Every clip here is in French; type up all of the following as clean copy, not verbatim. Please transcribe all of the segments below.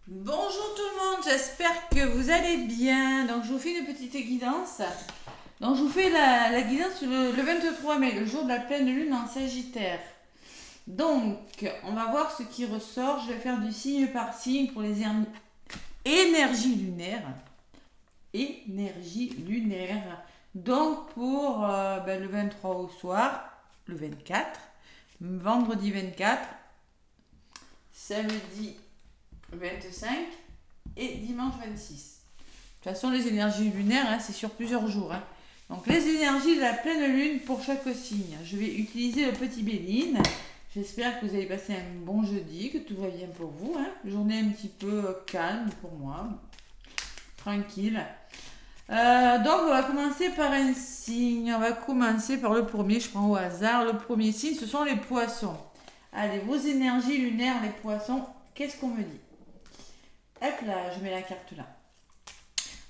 Bonjour tout le monde, j'espère que vous allez bien. Donc je vous fais une petite guidance. Donc je vous fais la guidance le 23 mai, le jour de la pleine lune en Sagittaire. Donc on va voir ce qui ressort. Je vais faire du signe par signe pour les énergies lunaires. Énergie lunaire. Donc pour le 23 au soir, le 24, vendredi 24, samedi 25 et dimanche 26. De toute façon, les énergies lunaires, c'est sur plusieurs jours. Donc, les énergies de la pleine lune pour chaque signe. Je vais utiliser le petit Béline. J'espère que vous avez passé un bon jeudi, que tout va bien pour vous. Journée un petit peu calme pour moi. Tranquille. Donc, on va commencer par un signe. On va commencer par le premier. Je prends au hasard. Le premier signe, ce sont les poissons. Allez, vos énergies lunaires, les poissons, qu'est-ce qu'on me dit? Hop là, je mets la carte là.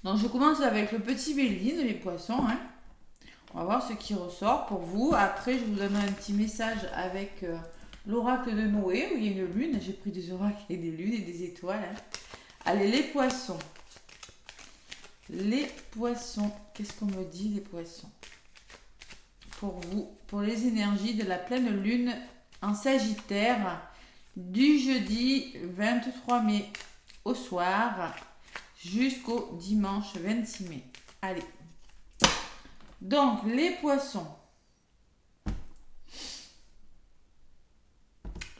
Donc je commence avec le petit Béline, les poissons. On va voir ce qui ressort pour vous. Après, je vous donne un petit message avec l'oracle de Noé, où il y a une lune. J'ai pris des oracles et des lunes et des étoiles. Allez, les poissons. Les poissons. Qu'est-ce qu'on me dit, les poissons? Pour vous, pour les énergies de la pleine lune en Sagittaire, du jeudi 23 mai au soir jusqu'au dimanche 26 mai. Allez. Donc, les poissons.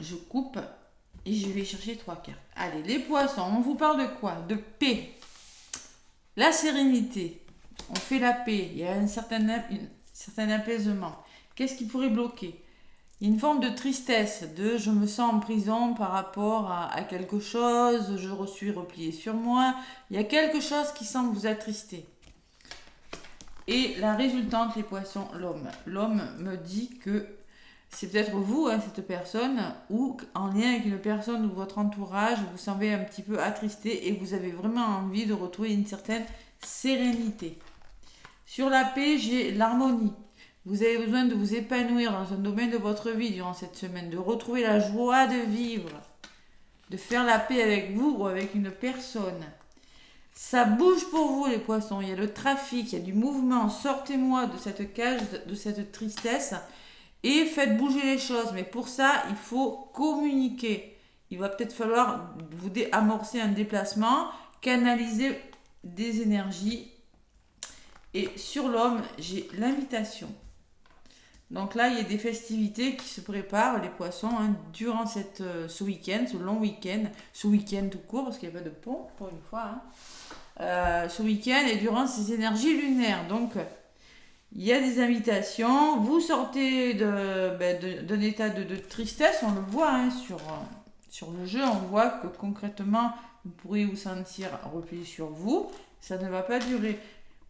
Je coupe et je vais chercher 3 cartes. Allez, les poissons, on vous parle de quoi? De paix. La sérénité. On fait la paix. Il y a un certain apaisement. Qu'est-ce qui pourrait bloquer? Il y a une forme de tristesse, de je me sens en prison par rapport à quelque chose, je suis repliée sur moi. Il y a quelque chose qui semble vous attrister. Et la résultante, les poissons, l'homme. L'homme me dit que c'est peut-être vous, cette personne, ou en lien avec une personne de votre entourage, vous semblez un petit peu attristé et vous avez vraiment envie de retrouver une certaine sérénité. Sur la paix, j'ai l'harmonie. Vous avez besoin de vous épanouir dans un domaine de votre vie durant cette semaine, de retrouver la joie de vivre, de faire la paix avec vous ou avec une personne. Ça bouge pour vous les poissons, il y a le trafic, il y a du mouvement. Sortez-moi de cette cage, de cette tristesse et faites bouger les choses. Mais pour ça, il faut communiquer. Il va peut-être falloir vous amorcer un déplacement, canaliser des énergies. Et sur l'homme, j'ai l'invitation. Donc là, il y a des festivités qui se préparent, les poissons, durant ce week-end, ce long week-end, ce week-end tout court, parce qu'il n'y a pas de pont, pour une fois. Ce week-end et durant ces énergies lunaires. Donc, il y a des invitations. Vous sortez d'un état de tristesse, on le voit sur le jeu, on voit que concrètement, vous pourriez vous sentir replié sur vous. Ça ne va pas durer.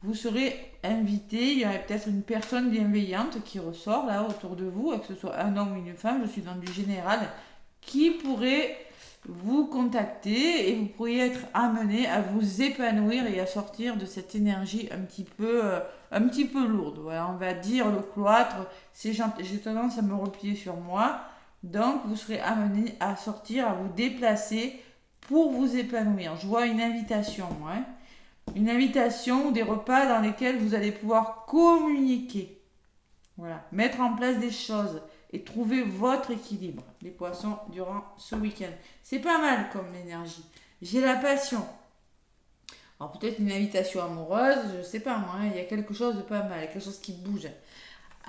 Vous serez invité, il y aurait peut-être une personne bienveillante qui ressort là autour de vous, que ce soit un homme ou une femme, je suis dans du général, qui pourrait vous contacter et vous pourriez être amené à vous épanouir et à sortir de cette énergie un petit peu lourde. Voilà, on va dire le cloître, j'ai tendance à me replier sur moi, donc vous serez amené à sortir, à vous déplacer pour vous épanouir. Je vois une invitation, moi. Une invitation ou des repas dans lesquels vous allez pouvoir communiquer. Voilà, mettre en place des choses et trouver votre équilibre, les poissons, durant ce week-end. C'est pas mal comme énergie. J'ai la passion. Alors peut-être une invitation amoureuse, je sais pas moi, il y a quelque chose de pas mal, quelque chose qui bouge.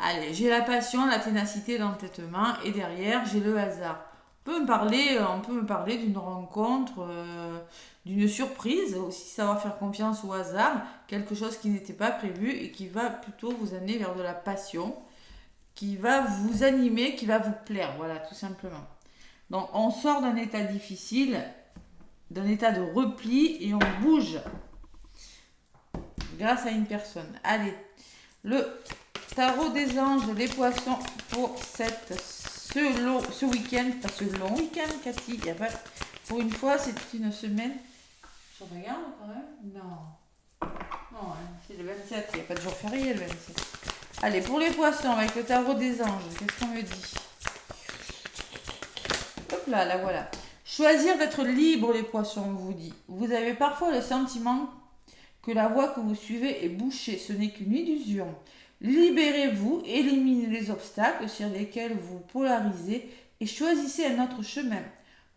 Allez, j'ai la passion, la ténacité, l'entêtement et derrière, j'ai le hasard. On peut me parler d'une rencontre, d'une surprise, aussi savoir faire confiance au hasard, quelque chose qui n'était pas prévu et qui va plutôt vous amener vers de la passion, qui va vous animer, qui va vous plaire, voilà, tout simplement. Donc on sort d'un état difficile, d'un état de repli et on bouge grâce à une personne. Allez, le tarot des anges, les poissons pour ce week-end, pas ce long week-end, Cathy, il y a pas, pour une fois, c'est une semaine. Je regarde quand même. Non. Non, c'est le 27, il n'y a pas de jour férié le 27. Allez, pour les poissons, avec le tarot des anges, qu'est-ce qu'on me dit? Hop là, là voilà. Choisir d'être libre, les poissons, on vous dit. Vous avez parfois le sentiment que la voie que vous suivez est bouchée. Ce n'est qu'une illusion. Libérez-vous, éliminez les obstacles sur lesquels vous polarisez et choisissez un autre chemin.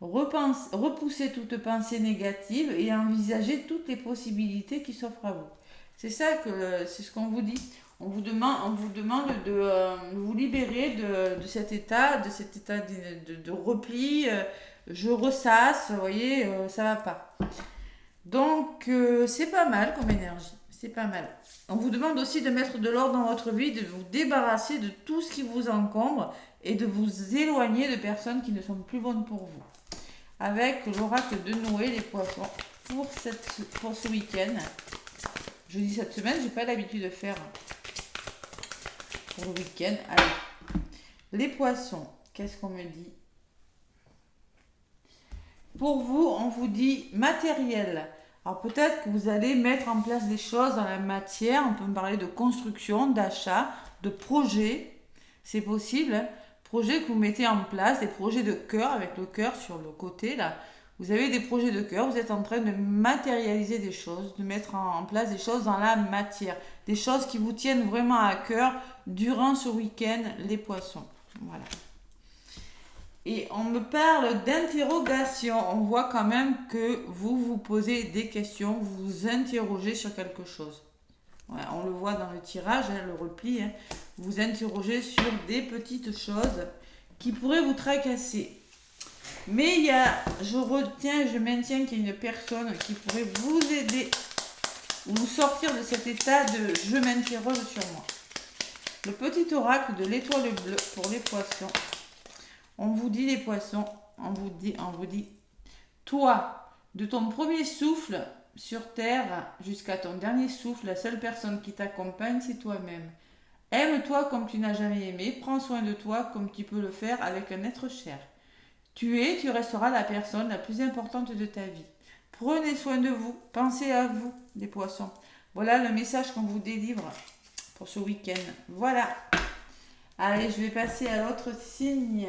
Repoussez toute pensée négative et envisagez toutes les possibilités qui s'offrent à vous. C'est ça que c'est ce qu'on vous dit. On vous demande de vous libérer de cet état, de repli. Je ressasse, vous voyez, ça va pas. Donc c'est pas mal comme énergie, c'est pas mal. On vous demande aussi de mettre de l'ordre dans votre vie, de vous débarrasser de tout ce qui vous encombre et de vous éloigner de personnes qui ne sont plus bonnes pour vous. Avec l'oracle de Noé, les poissons, pour ce week-end. Je dis cette semaine, j'ai pas l'habitude de faire pour le week-end. Allez, les poissons, qu'est-ce qu'on me dit? Pour vous, on vous dit matériel. Alors peut-être que vous allez mettre en place des choses dans la matière. On peut me parler de construction, d'achat, de projet. C'est possible. Hein. Projets que vous mettez en place, des projets de cœur avec le cœur sur le côté là. Vous avez des projets de cœur, vous êtes en train de matérialiser des choses, de mettre en place des choses dans la matière. Des choses qui vous tiennent vraiment à cœur durant ce week-end, les poissons. Voilà. Et on me parle d'interrogation. On voit quand même que vous vous posez des questions, vous vous interrogez sur quelque chose. Ouais, on le voit dans le tirage, hein, le repli. Hein. Vous interrogez sur des petites choses qui pourraient vous tracasser. Mais je maintiens qu'il y a une personne qui pourrait vous aider ou vous sortir de cet état de je m'interroge sur moi. Le petit oracle de l'étoile bleue pour les poissons. On vous dit les poissons, on vous dit, toi, de ton premier souffle sur terre jusqu'à ton dernier souffle, la seule personne qui t'accompagne, c'est toi-même. Aime-toi comme tu n'as jamais aimé, prends soin de toi comme tu peux le faire avec un être cher. Tu resteras la personne la plus importante de ta vie. Prenez soin de vous, pensez à vous, les poissons. Voilà le message qu'on vous délivre pour ce week-end. Voilà. Allez, je vais passer à l'autre signe.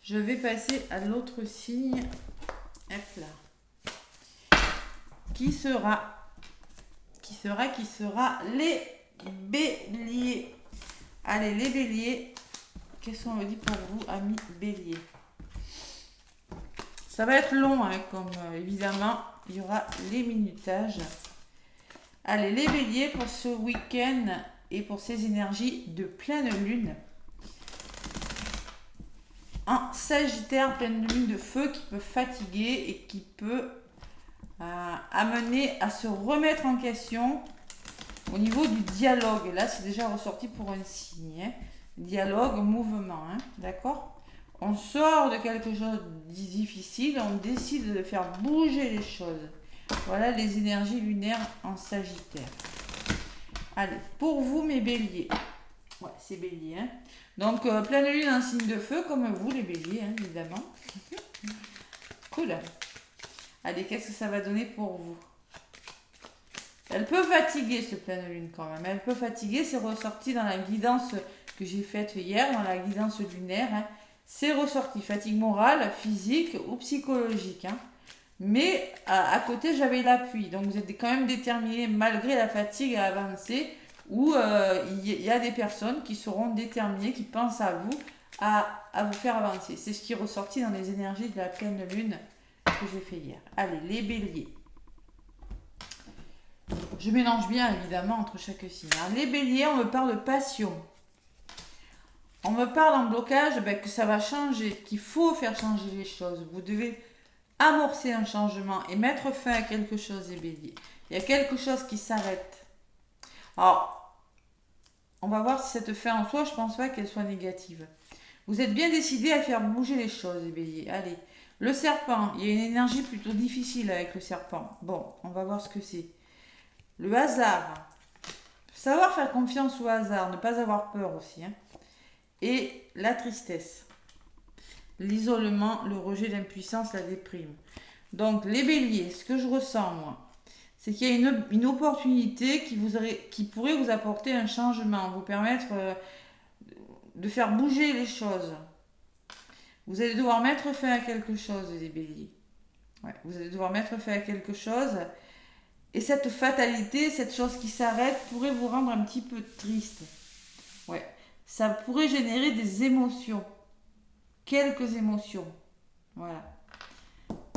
Je vais passer à l'autre signe. Hop là. Qui sera les béliers. Allez, les béliers. Qu'est-ce qu'on me dit pour vous, amis béliers? Ça va être long, hein, comme évidemment, il y aura les minutages. Allez, les béliers pour ce week-end et pour ces énergies de pleine lune. Un Sagittaire, pleine lune de feu qui peut fatiguer et qui peut amener à se remettre en question au niveau du dialogue. Là, c'est déjà ressorti pour un signe. Hein. Dialogue, mouvement, hein, d'accord? On sort de quelque chose de difficile, on décide de faire bouger les choses. Voilà les énergies lunaires en Sagittaire. Allez, pour vous, mes béliers. Ouais, c'est bélier, hein. Donc, pleine lune en signe de feu, comme vous, les béliers, hein, évidemment. Cool. Allez, qu'est-ce que ça va donner pour vous? Elle peut fatiguer, ce pleine lune, quand même. Elle peut fatiguer, c'est ressorti dans la guidance que j'ai faite hier, dans la guidance lunaire. Hein. C'est ressorti, fatigue morale, physique ou psychologique. Hein. Mais à côté, j'avais l'appui. Donc, vous êtes quand même déterminé, malgré la fatigue, à avancer. Ou il y a des personnes qui seront déterminées, qui pensent à vous, à vous faire avancer. C'est ce qui est ressorti dans les énergies de la pleine lune que j'ai fait hier. Allez, les béliers. Je mélange bien, évidemment, entre chaque signe. Alors, les béliers, on me parle de passion. On me parle en blocage que ça va changer, qu'il faut faire changer les choses. Vous devez amorcer un changement et mettre fin à quelque chose, les béliers. Il y a quelque chose qui s'arrête. Alors, on va voir si cette fin en soi, je ne pense pas qu'elle soit négative. Vous êtes bien décidé à faire bouger les choses, les béliers. Allez, le serpent, il y a une énergie plutôt difficile avec le serpent. Bon, on va voir ce que c'est. Le hasard. Savoir faire confiance au hasard, ne pas avoir peur aussi. Hein. Et la tristesse. L'isolement, le rejet, l'impuissance, la déprime. Donc, les béliers, ce que je ressens, moi, c'est qu'il y a une opportunité qui pourrait vous apporter un changement, vous permettre de faire bouger les choses. Vous allez devoir mettre fin à quelque chose, les béliers. Ouais, vous allez devoir mettre fin à quelque chose. Et cette fatalité, cette chose qui s'arrête, pourrait vous rendre un petit peu triste. Ouais. Ça pourrait générer des émotions. Quelques émotions. Voilà.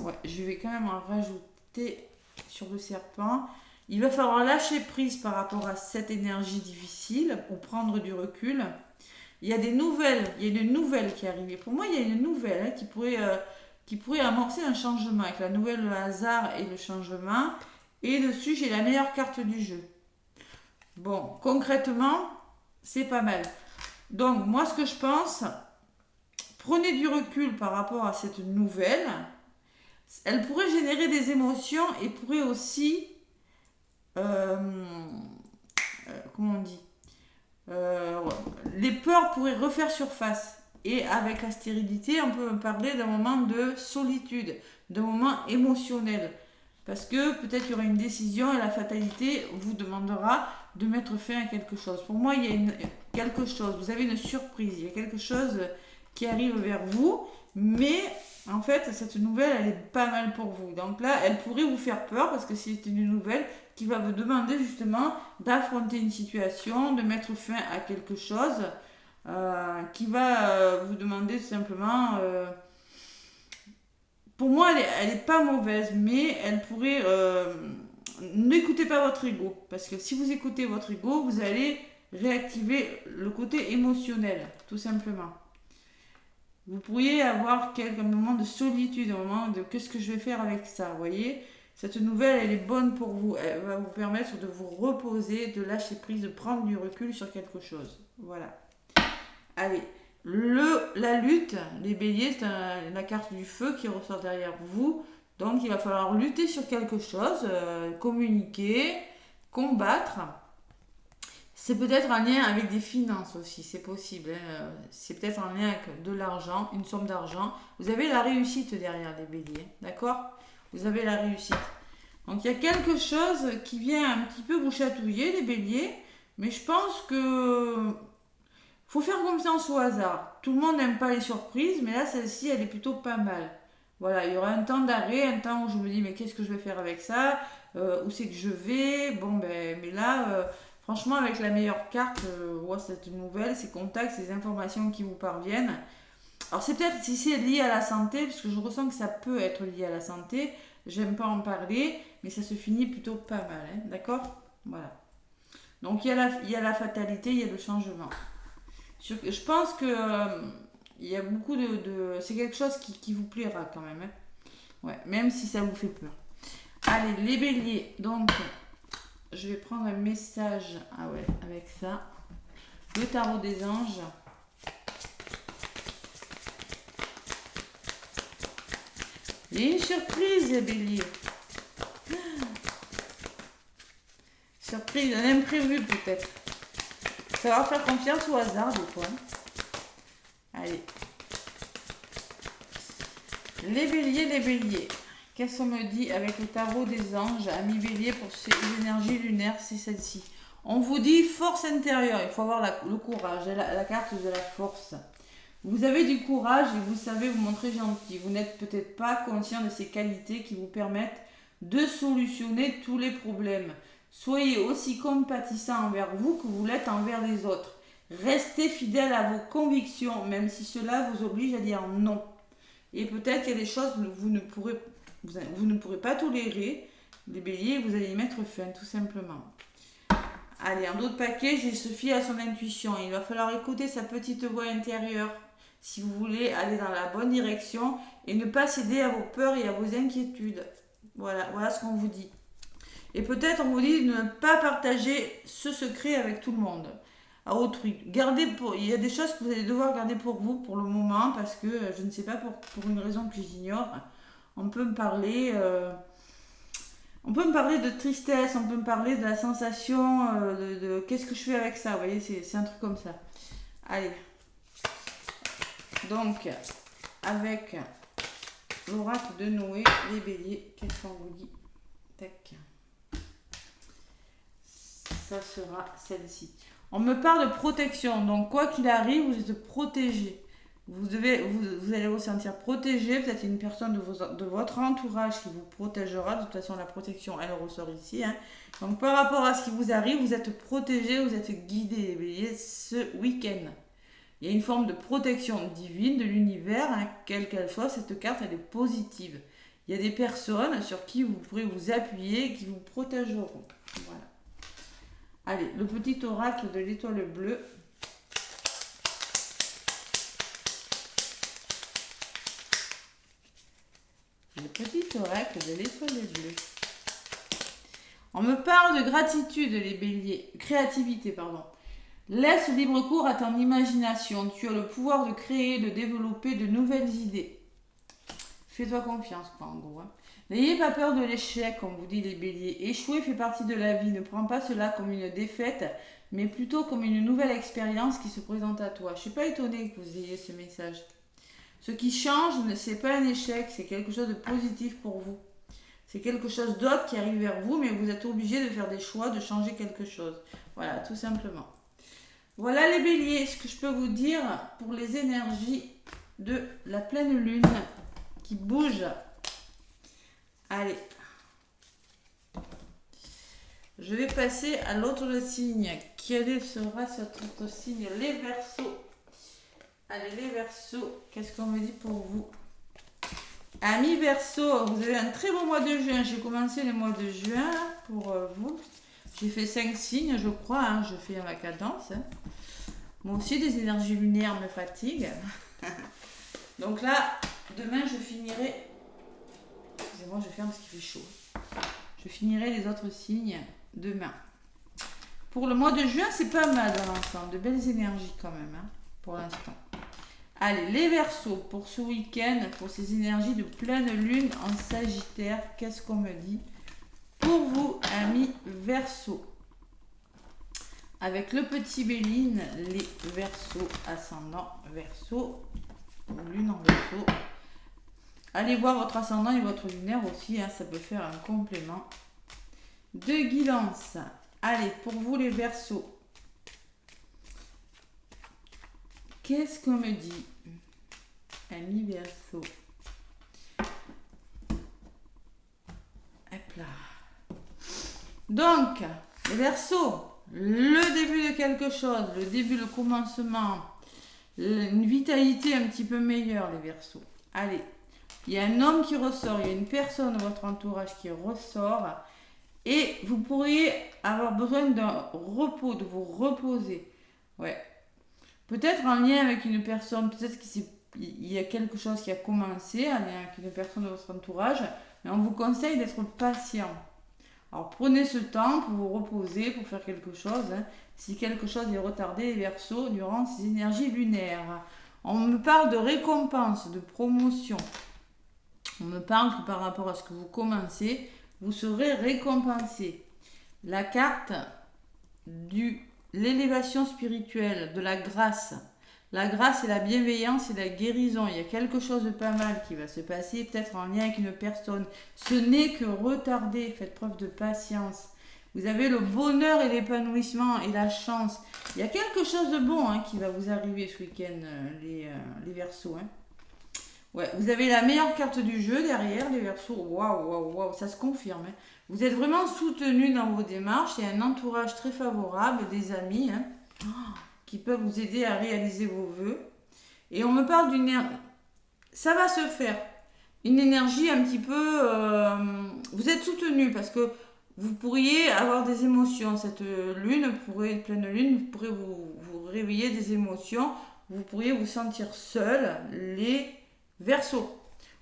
Ouais, je vais quand même en rajouter sur le serpent. Il va falloir lâcher prise par rapport à cette énergie difficile pour prendre du recul. Il y a des nouvelles, il y a une nouvelle qui est arrivée. Pour moi, il y a une nouvelle qui pourrait amorcer un changement avec la nouvelle, le hasard et le changement. Et dessus, j'ai la meilleure carte du jeu. Bon, concrètement, c'est pas mal. Donc, moi, ce que je pense, prenez du recul par rapport à cette nouvelle. Elle pourrait générer des émotions et pourrait aussi, comment on dit, les peurs pourraient refaire surface. Et avec la stérilité, on peut parler d'un moment de solitude, d'un moment émotionnel. Parce que peut-être il y aura une décision et la fatalité vous demandera de mettre fin à quelque chose. Pour moi, il y a quelque chose, vous avez une surprise, il y a quelque chose qui arrive vers vous, mais en fait, cette nouvelle, elle est pas mal pour vous. Donc là, elle pourrait vous faire peur parce que c'est une nouvelle qui va vous demander justement d'affronter une situation, de mettre fin à quelque chose, qui va vous demander tout simplement... pour moi, elle est pas mauvaise, mais elle pourrait... n'écoutez pas votre ego, parce que si vous écoutez votre ego, vous allez réactiver le côté émotionnel, tout simplement. Vous pourriez avoir quelques moments de solitude, un moment de qu'est-ce que je vais faire avec ça, vous voyez. Cette nouvelle, elle est bonne pour vous, elle va vous permettre de vous reposer, de lâcher prise, de prendre du recul sur quelque chose. Voilà. Allez, la lutte, les béliers, c'est la carte du feu qui ressort derrière vous. Donc il va falloir lutter sur quelque chose, communiquer, combattre. C'est peut-être en lien avec des finances aussi, c'est possible. Hein. C'est peut-être en lien avec de l'argent, une somme d'argent. Vous avez la réussite derrière les béliers, d'accord? Vous avez la réussite. Donc il y a quelque chose qui vient un petit peu vous chatouiller, les béliers. Mais je pense que faut faire confiance au hasard. Tout le monde n'aime pas les surprises, mais là, celle-ci, elle est plutôt pas mal. Voilà, il y aura un temps d'arrêt, un temps où je me dis, mais qu'est-ce que je vais faire avec ça? Où c'est que je vais? Bon, ben, mais là, franchement, avec la meilleure carte, cette nouvelle, ces contacts, ces informations qui vous parviennent. Alors, c'est peut-être si c'est lié à la santé, parce que je ressens que ça peut être lié à la santé. J'aime pas en parler, mais ça se finit plutôt pas mal, hein, d'accord? Voilà. Donc, il y a la fatalité, il y a le changement. Je pense que il y a beaucoup c'est quelque chose qui vous plaira quand même. Hein. Ouais, même si ça vous fait peur. Allez, les béliers. Donc, je vais prendre un message avec ça. Le tarot des anges. Il y a une surprise, les béliers. Surprise, un imprévu peut-être. Savoir faire confiance au hasard des fois. Allez. Les béliers. Qu'est-ce qu'on me dit avec le tarot des anges, amis bélier, pour ces énergies lunaires, c'est celle-ci. On vous dit force intérieure, il faut avoir le courage, la carte de la force. Vous avez du courage et vous savez vous montrer gentil. Vous n'êtes peut-être pas conscient de ces qualités qui vous permettent de solutionner tous les problèmes. Soyez aussi compatissant envers vous que vous l'êtes envers les autres. Restez fidèle à vos convictions, même si cela vous oblige à dire non. Et peut-être qu'il y a des choses que vous ne pourrez pas tolérer. Les béliers, vous allez y mettre fin, tout simplement. Allez, en autre paquet, j'ai se fier à son intuition. Il va falloir écouter sa petite voix intérieure si vous voulez aller dans la bonne direction et ne pas céder à vos peurs et à vos inquiétudes. Voilà ce qu'on vous dit. Et peut-être on vous dit de ne pas partager ce secret avec tout le monde, à autrui. Il y a des choses que vous allez devoir garder pour vous pour le moment parce que je ne sais pas pour une raison que j'ignore. On peut me parler de tristesse, on peut me parler de la sensation de qu'est-ce que je fais avec ça. Vous voyez, c'est un truc comme ça. Allez. Donc, avec l'oracle de Noé, les béliers, qu'est-ce qu'on vous dit? Tac. Ça sera celle-ci. On me parle de protection. Donc, quoi qu'il arrive, vous êtes protégé. Vous allez vous sentir protégé. Peut-être une personne de votre entourage qui vous protégera. De toute façon, la protection, elle ressort ici. Hein. Donc, par rapport à ce qui vous arrive, vous êtes protégé, vous êtes guidé, les béliers, ce week-end. Il y a une forme de protection divine de l'univers, hein, quelle qu'elle soit. Cette carte, elle est positive. Il y a des personnes sur qui vous pourrez vous appuyer et qui vous protégeront. Voilà. Allez, le petit oracle de l'étoile bleue. Le petit oracle de l'étoile bleue. On me parle de gratitude, les béliers. Créativité, pardon. Laisse libre cours à ton imagination. Tu as le pouvoir de créer, de développer de nouvelles idées. Fais-toi confiance, quoi, en gros. Hein. N'ayez pas peur de l'échec, comme vous dit les béliers. Échouer fait partie de la vie. Ne prends pas cela comme une défaite, mais plutôt comme une nouvelle expérience qui se présente à toi. Je ne suis pas étonnée que vous ayez ce message. Ce qui change, ce n'est pas un échec, c'est quelque chose de positif pour vous. C'est quelque chose d'autre qui arrive vers vous, mais vous êtes obligé de faire des choix, de changer quelque chose. Voilà, tout simplement. Voilà les béliers, ce que je peux vous dire pour les énergies de la pleine lune qui bouge. Allez. Je vais passer à l'autre signe. Quel sera cet autre signe? Les Verseaux. Allez, les Verseaux, qu'est-ce qu'on me dit pour vous? Amis Verseaux, vous avez un très beau mois de juin. J'ai commencé le mois de juin pour vous. J'ai fait 5 signes, je crois. Hein. Je fais ma cadence. Hein. Moi aussi, des énergies lunaires me fatiguent. Donc là, demain, je finirai... Excusez-moi, je ferme parce qu'il fait chaud. Je finirai les autres signes demain. Pour le mois de juin, c'est pas mal dans l'ensemble. De belles énergies quand même, hein, pour l'instant. Allez, les Verseaux, pour ce week-end, pour ces énergies de pleine lune en Sagittaire, qu'est-ce qu'on me dit? Pour vous, amis Verseaux, avec le petit Béline, les Verseaux, ascendant Verseau, lune en Verseau. Allez voir votre ascendant et votre lunaire aussi, hein, ça peut faire un complément de guidance. Allez, pour vous les Verseaux, qu'est-ce qu'on me dit? Amis Verseau. Hop là. Donc, les Verseaux, le début de quelque chose, le début, le commencement, une vitalité un petit peu meilleure, les Verseaux. Allez, il y a un homme qui ressort, il y a une personne de votre entourage qui ressort et vous pourriez avoir besoin d'un repos, de vous reposer. Ouais. Peut-être en lien avec une personne, peut-être qu'il y a quelque chose qui a commencé en lien avec une personne de votre entourage, mais on vous conseille d'être patient. Alors prenez ce temps pour vous reposer, pour faire quelque chose. Hein. Si quelque chose est retardé, les Verseaux, durant ces énergies lunaires. On me parle de récompense, de promotion. On me parle que par rapport à ce que vous commencez, vous serez récompensé. La carte de l'élévation spirituelle, de la grâce. La grâce et la bienveillance et la guérison. Il y a quelque chose de pas mal qui va se passer, peut-être en lien avec une personne. Ce n'est que retardé. Faites preuve de patience. Vous avez le bonheur et l'épanouissement et la chance. Il y a quelque chose de bon hein, qui va vous arriver ce week-end, les Verseaux. Hein. Ouais, vous avez la meilleure carte du jeu derrière, les Verseaux. Waouh, waouh, waouh, ça se confirme. Hein. Vous êtes vraiment soutenu dans vos démarches. Il y a un entourage très favorable, des amis hein, qui peuvent vous aider à réaliser vos vœux. Et on me parle d'une... Ça va se faire. Une énergie un petit peu... Vous êtes soutenu parce que vous pourriez avoir des émotions. Cette lune, pleine lune, vous pourrez vous réveiller des émotions. Vous pourriez vous sentir seul, les Verseaux.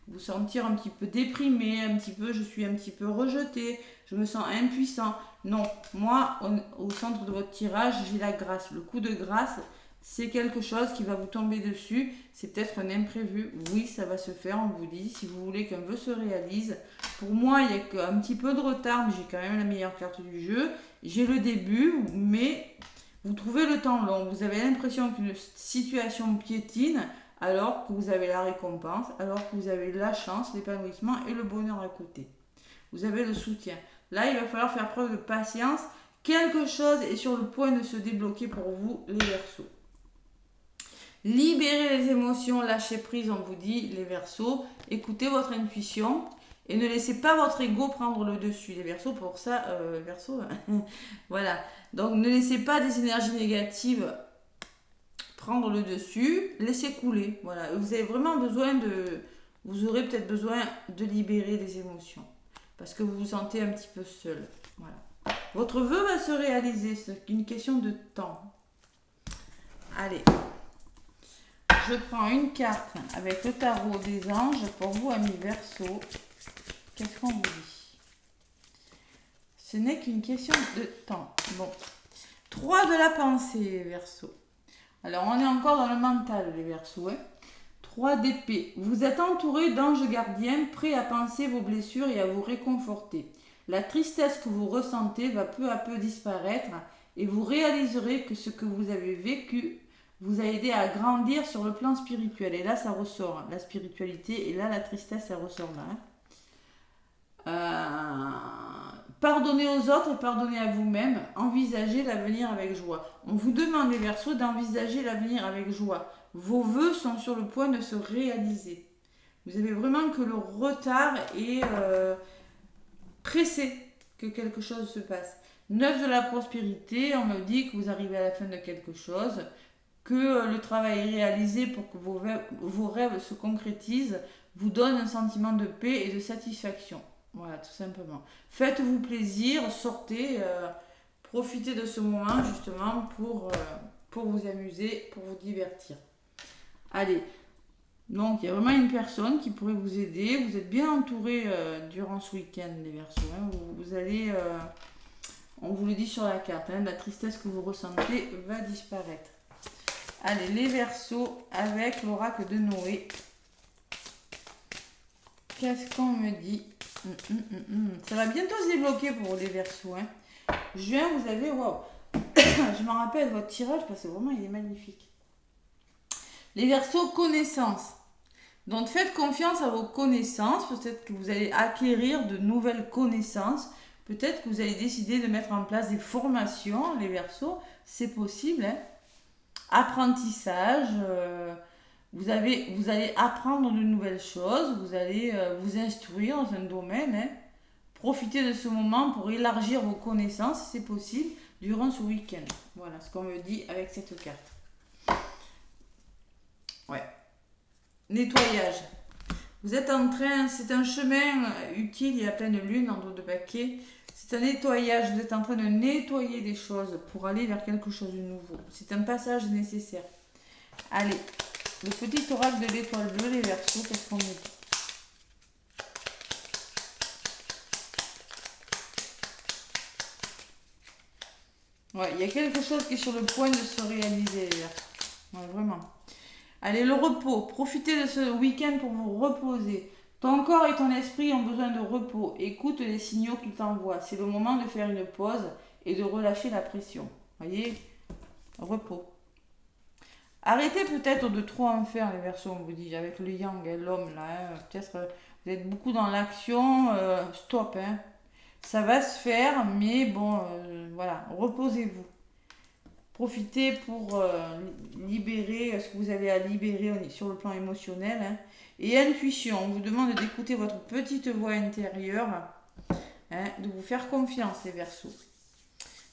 Vous sentir un petit peu déprimé, un petit peu, je suis un petit peu rejeté, je me sens impuissant. Non, moi, au centre de votre tirage, j'ai la grâce. Le coup de grâce, c'est quelque chose qui va vous tomber dessus. C'est peut-être un imprévu. Oui, ça va se faire, on vous dit. Si vous voulez qu'un vœu se réalise. Pour moi, il y a un petit peu de retard, mais j'ai quand même la meilleure carte du jeu. J'ai le début, mais vous trouvez le temps long. Vous avez l'impression qu'une situation piétine, alors que vous avez la récompense, alors que vous avez la chance, l'épanouissement et le bonheur à côté. Vous avez le soutien. Là, il va falloir faire preuve de patience. Quelque chose est sur le point de se débloquer pour vous, les Verseaux. Libérez les émotions, lâchez prise, on vous dit, les Verseaux. Écoutez votre intuition et ne laissez pas votre ego prendre le dessus. Les Verseaux, pour ça, Verseaux, voilà. Donc, ne laissez pas des énergies négatives prendre le dessus. Laissez couler, voilà. Vous avez vraiment besoin de... Vous aurez peut-être besoin de libérer des émotions parce que vous vous sentez un petit peu seul. Voilà. Votre vœu va se réaliser, c'est une question de temps. Allez, je prends une carte avec le tarot des anges pour vous, amis Verseaux. Qu'est-ce qu'on vous dit? Ce n'est qu'une question de temps. Bon, 3 de la pensée, Verseaux. Alors, on est encore dans le mental, les Verseaux. 3 d'épée. Vous êtes entouré d'anges gardiens prêts à panser vos blessures et à vous réconforter. La tristesse que vous ressentez va peu à peu disparaître et vous réaliserez que ce que vous avez vécu vous a aidé à grandir sur le plan spirituel. Et là, ça ressort, la spiritualité, et là, la tristesse, ça ressort là. Pardonnez aux autres et pardonnez à vous-même. Envisagez l'avenir avec joie. On vous demande, les Verseaux, d'envisager l'avenir avec joie. Vos vœux sont sur le point de se réaliser. Vous avez vraiment que le retard est pressé que quelque chose se passe. 9 de la prospérité, on me dit que vous arrivez à la fin de quelque chose, que le travail est réalisé pour que vos rêves se concrétisent, vous donne un sentiment de paix et de satisfaction. Voilà, tout simplement. Faites-vous plaisir, sortez, profitez de ce moment justement pour vous amuser, pour vous divertir. Allez, donc il y a vraiment une personne qui pourrait vous aider. Vous êtes bien entouré durant ce week-end, les Verseaux. Vous allez, on vous le dit sur la carte, la tristesse que vous ressentez va disparaître. Allez, les Verseaux avec l'oracle de Noé. Qu'est-ce qu'on me dit? Ça va bientôt se débloquer pour les Verseaux. Juin, vous avez... Waouh. Je m'en rappelle votre tirage parce que vraiment, il est magnifique. Les Verseaux, connaissances. Donc, faites confiance à vos connaissances. Peut-être que vous allez acquérir de nouvelles connaissances. Peut-être que vous allez décider de mettre en place des formations, les Verseaux. C'est possible. Apprentissage. Vous allez apprendre de nouvelles choses. Vous allez vous instruire dans un domaine. Profitez de ce moment pour élargir vos connaissances, si c'est possible, durant ce week-end. Voilà ce qu'on me dit avec cette carte. Ouais. Nettoyage. Vous êtes en train, c'est un chemin utile, il y a plein de lune en dos de paquet. C'est un nettoyage, vous êtes en train de nettoyer des choses pour aller vers quelque chose de nouveau. C'est un passage nécessaire. Allez, le petit oracle de l'étoile bleue, les Verseaux, qu'est-ce qu'on me dit? Ouais, il y a quelque chose qui est sur le point de se réaliser, les Verseaux. Ouais, vraiment. Allez, le repos. Profitez de ce week-end pour vous reposer. Ton corps et ton esprit ont besoin de repos. Écoute les signaux qu'ils t'envoient. C'est le moment de faire une pause et de relâcher la pression. Voyez? Repos. Arrêtez peut-être de trop en faire, les Verseaux, on vous dit, avec le yang, l'homme, là. Peut-être vous êtes beaucoup dans l'action. Stop, Ça va se faire, mais bon, voilà. Reposez-vous. Profitez pour libérer ce que vous avez à libérer sur le plan émotionnel. Et intuition, on vous demande d'écouter votre petite voix intérieure, de vous faire confiance, les Verseaux.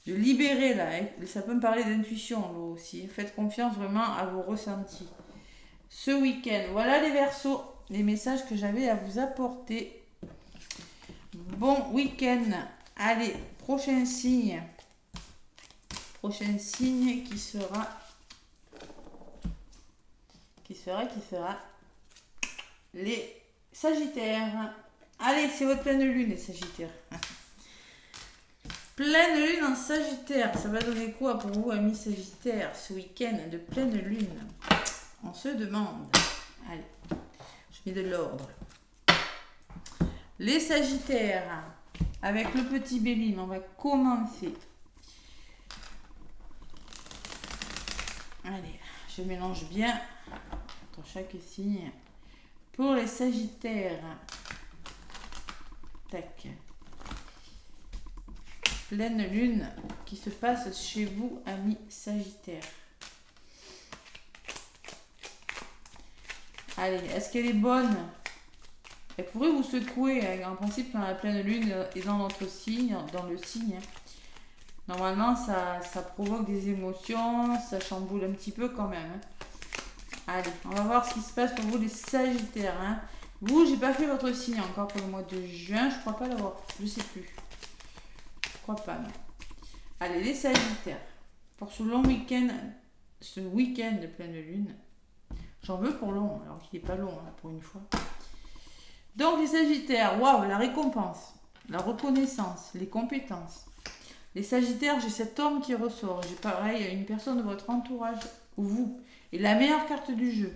De libérer, là, ça peut me parler d'intuition, là aussi. Faites confiance vraiment à vos ressentis. Ce week-end, voilà les Verseaux, les messages que j'avais à vous apporter. Bon week-end. Allez, prochain signe. Prochain signe qui sera les Sagittaires. Allez, c'est votre pleine lune, les Sagittaires. Pleine lune en Sagittaire, ça va donner quoi pour vous, amis Sagittaires, ce week-end de pleine lune? On se demande. Allez, je mets de l'ordre. Les Sagittaires, avec le petit Béline, on va commencer. Allez, je mélange bien entre chaque signe. Pour les Sagittaires, tac. Pleine lune qui se passe chez vous, amis Sagittaires. Allez, est-ce qu'elle est bonne? Elle pourrait vous secouer, hein. En principe, dans la pleine lune et dans notre signe, dans le signe. Hein. Normalement, ça provoque des émotions, ça chamboule un petit peu quand même. Hein. Allez, on va voir ce qui se passe pour vous les Sagittaires. Hein. Vous, j'ai pas fait votre signe encore pour le mois de juin. Je crois pas l'avoir. Je sais plus. Je crois pas. Non. Allez, les Sagittaires. Pour ce long week-end, de pleine lune. J'en veux pour long, alors qu'il n'est pas long là, pour une fois. Donc les Sagittaires, waouh, la récompense, la reconnaissance, les compétences. Les Sagittaires, j'ai cet homme qui ressort. J'ai pareil une personne de votre entourage, ou vous. Et la meilleure carte du jeu.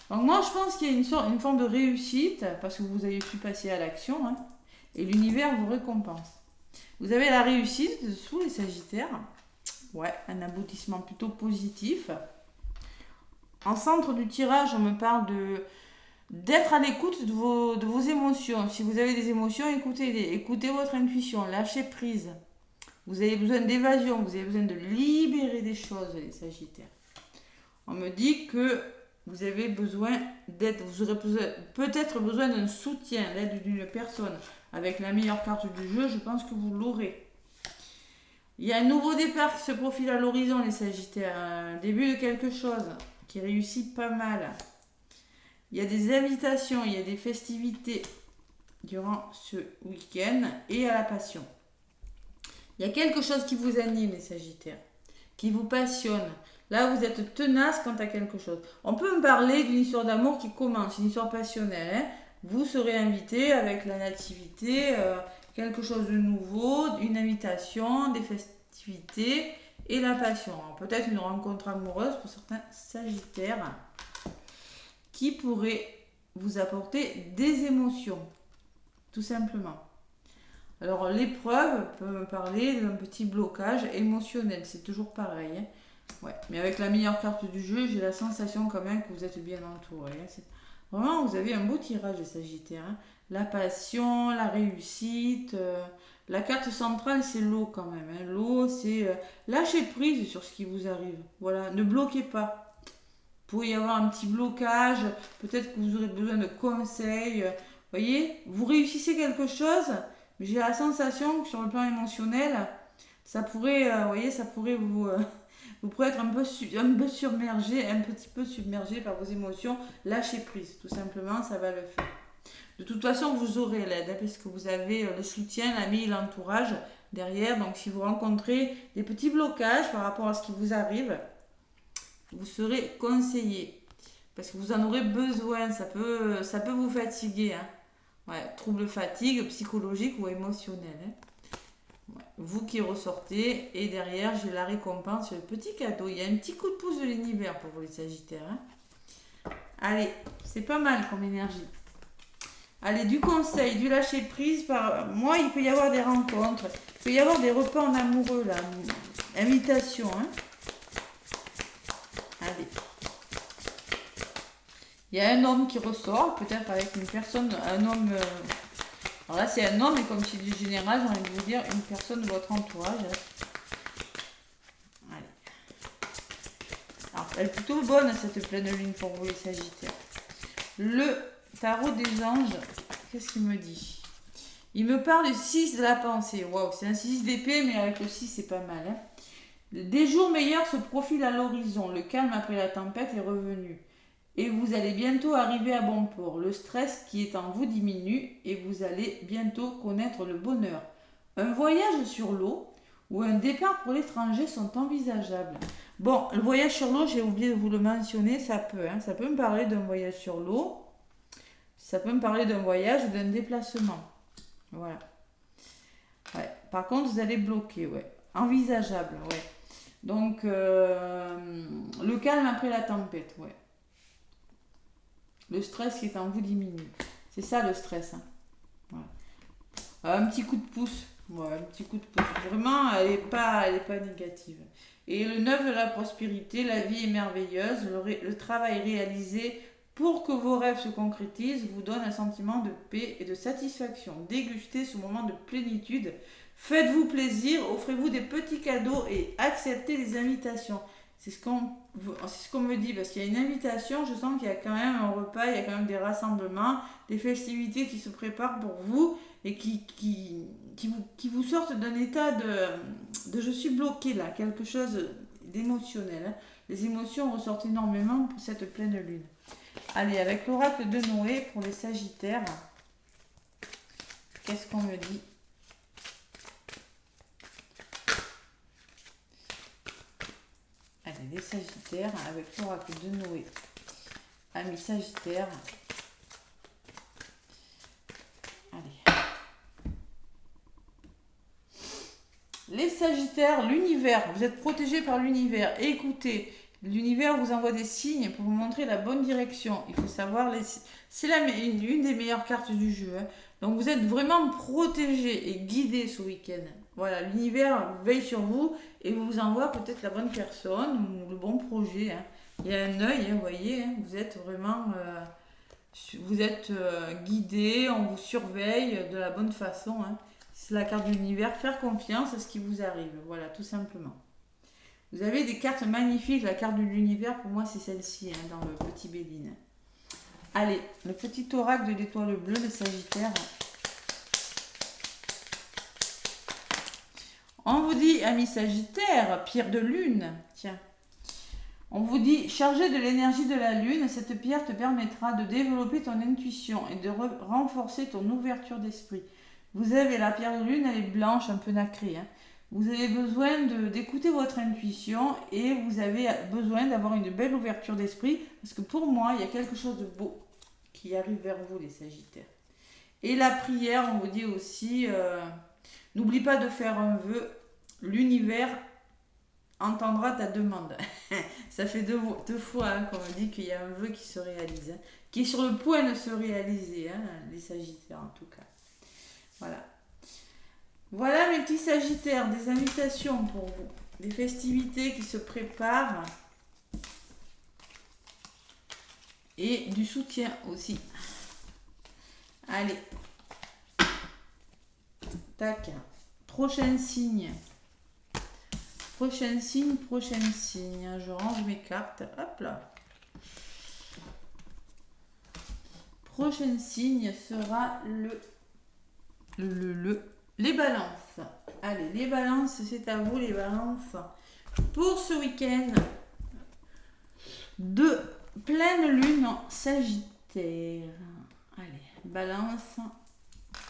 Donc moi, je pense qu'il y a une forme de réussite, parce que vous avez pu passer à l'action, hein, et l'univers vous récompense. Vous avez la réussite dessous, les Sagittaires. Ouais, un aboutissement plutôt positif. En centre du tirage, on me parle d'être à l'écoute de vos émotions. Si vous avez des émotions, écoutez votre intuition, lâchez prise. Vous avez besoin d'évasion, vous avez besoin de libérer des choses, les Sagittaires. On me dit que vous avez besoin d'aide, vous aurez peut-être besoin d'un soutien, l'aide d'une personne. Avec la meilleure carte du jeu, je pense que vous l'aurez. Il y a un nouveau départ qui se profile à l'horizon, les Sagittaires. Un début de quelque chose qui réussit pas mal. Il y a des invitations, il y a des festivités durant ce week-end et à la passion. Il y a quelque chose qui vous anime, les Sagittaires, qui vous passionne. Là, vous êtes tenace quant à quelque chose. On peut me parler d'une histoire d'amour qui commence, une histoire passionnelle. Hein. Vous serez invité avec la nativité, quelque chose de nouveau, une invitation, des festivités et la passion. Peut-être une rencontre amoureuse pour certains Sagittaires qui pourrait vous apporter des émotions, tout simplement. Alors l'épreuve peut me parler d'un petit blocage émotionnel, c'est toujours pareil. Hein. Ouais. Mais avec la meilleure carte du jeu, j'ai la sensation quand même que vous êtes bien entouré. Hein. Vraiment, vous avez un beau tirage, les Sagittaires. Hein. La passion, la réussite. La carte centrale, c'est l'eau quand même. Hein. L'eau, c'est lâcher prise sur ce qui vous arrive. Voilà, ne bloquez pas. Il pourrait y avoir un petit blocage. Peut-être que vous aurez besoin de conseils. Voyez, vous réussissez quelque chose, mais j'ai la sensation que sur le plan émotionnel, ça pourrait, ça pourrait vous pourrez être un submergé, un petit peu submergé par vos émotions. Lâchez prise, tout simplement, ça va le faire. De toute façon, vous aurez l'aide, hein, puisque vous avez le soutien, l'ami, l'entourage derrière. Donc, si vous rencontrez des petits blocages par rapport à ce qui vous arrive, vous serez conseillé. Parce que vous en aurez besoin, ça peut vous fatiguer. Hein. Ouais, trouble fatigue psychologique ou émotionnel. Hein. Ouais. Vous qui ressortez, et derrière, j'ai la récompense, le petit cadeau. Il y a un petit coup de pouce de l'univers pour vous, les Sagittaires. Hein. Allez, c'est pas mal comme énergie. Allez, du conseil, du lâcher prise. Moi, il peut y avoir des rencontres. Il peut y avoir des repas en amoureux, là. Invitation, hein. Allez. Il y a un homme qui ressort, peut-être avec une personne, un homme... Alors là, c'est un homme, et comme c'est du général, j'ai envie de vous dire une personne de votre entourage. Allez. Alors, elle est plutôt bonne, cette pleine lune pour vous, les Sagittaires. Le tarot des anges, qu'est-ce qu'il me dit? Il me parle du 6 de la pensée. Waouh, c'est un 6 d'épée, mais avec le 6, c'est pas mal. Hein. Des jours meilleurs se profilent à l'horizon. Le calme après la tempête est revenu. Et vous allez bientôt arriver à bon port. Le stress qui est en vous diminue et vous allez bientôt connaître le bonheur. Un voyage sur l'eau ou un départ pour l'étranger sont envisageables. Bon, le voyage sur l'eau, j'ai oublié de vous le mentionner, ça peut. Hein, ça peut me parler d'un voyage sur l'eau. Ça peut me parler d'un voyage ou d'un déplacement. Voilà. Ouais. Par contre, vous allez bloquer, ouais. Envisageable, ouais. Donc, le calme après la tempête, ouais. Le stress qui est en vous diminue. C'est ça le stress. Hein. Voilà. Un petit coup de pouce. Ouais, un petit coup de pouce. Vraiment, elle n'est pas négative. Et le 9 de la prospérité, la vie est merveilleuse. Le travail réalisé pour que vos rêves se concrétisent vous donne un sentiment de paix et de satisfaction. Dégustez ce moment de plénitude. Faites-vous plaisir, offrez-vous des petits cadeaux et acceptez les invitations. C'est ce qu'on me dit, parce qu'il y a une invitation, je sens qu'il y a quand même un repas, il y a quand même des rassemblements, des festivités qui se préparent pour vous et qui vous sortent d'un état de je suis bloqué là, quelque chose d'émotionnel. Hein. Les émotions ressortent énormément pour cette pleine lune. Allez, avec l'oracle de Noé pour les Sagittaires, qu'est-ce qu'on me dit? Allez, les Sagittaires, avec l'oracle de Noé. Amis Sagittaires. Allez. Les Sagittaires, l'univers, vous êtes protégés par l'univers. Écoutez, l'univers vous envoie des signes pour vous montrer la bonne direction. Il faut savoir, c'est une des meilleures cartes du jeu. Hein. Donc vous êtes vraiment protégés et guidés ce week-end. Voilà, l'univers veille sur vous et vous envoie peut-être la bonne personne ou le bon projet. Hein. Il y a un œil, hein, vous voyez, hein, vous êtes vraiment guidés, on vous surveille de la bonne façon. Hein. C'est la carte de l'univers, faire confiance à ce qui vous arrive. Voilà, tout simplement. Vous avez des cartes magnifiques. La carte de l'univers, pour moi, c'est celle-ci, hein, dans le petit Béline. Allez, le petit oracle de l'étoile bleue, le Sagittaire. On vous dit, amis Sagittaire, pierre de lune. Tiens. On vous dit, chargé de l'énergie de la lune, cette pierre te permettra de développer ton intuition et de renforcer ton ouverture d'esprit. Vous avez la pierre de lune, elle est blanche, un peu nacrée. Hein. Vous avez besoin d'écouter votre intuition et vous avez besoin d'avoir une belle ouverture d'esprit parce que pour moi, il y a quelque chose de beau qui arrive vers vous, les Sagittaires. Et la prière, on vous dit aussi, n'oublie pas de faire un vœu, l'univers entendra ta demande. Ça fait deux fois hein, qu'on me dit qu'il y a un vœu qui se réalise, hein, qui est sur le point de se réaliser, hein, les Sagittaires en tout cas. Voilà. Voilà mes petits Sagittaires, des invitations pour vous, des festivités qui se préparent et du soutien aussi. Allez, tac, prochain signe. Prochain signe. Je range mes cartes, hop là. Prochain signe sera les balances. Allez, les balances, c'est à vous les balances. Pour ce week-end de pleine lune en Sagittaire. Allez, balance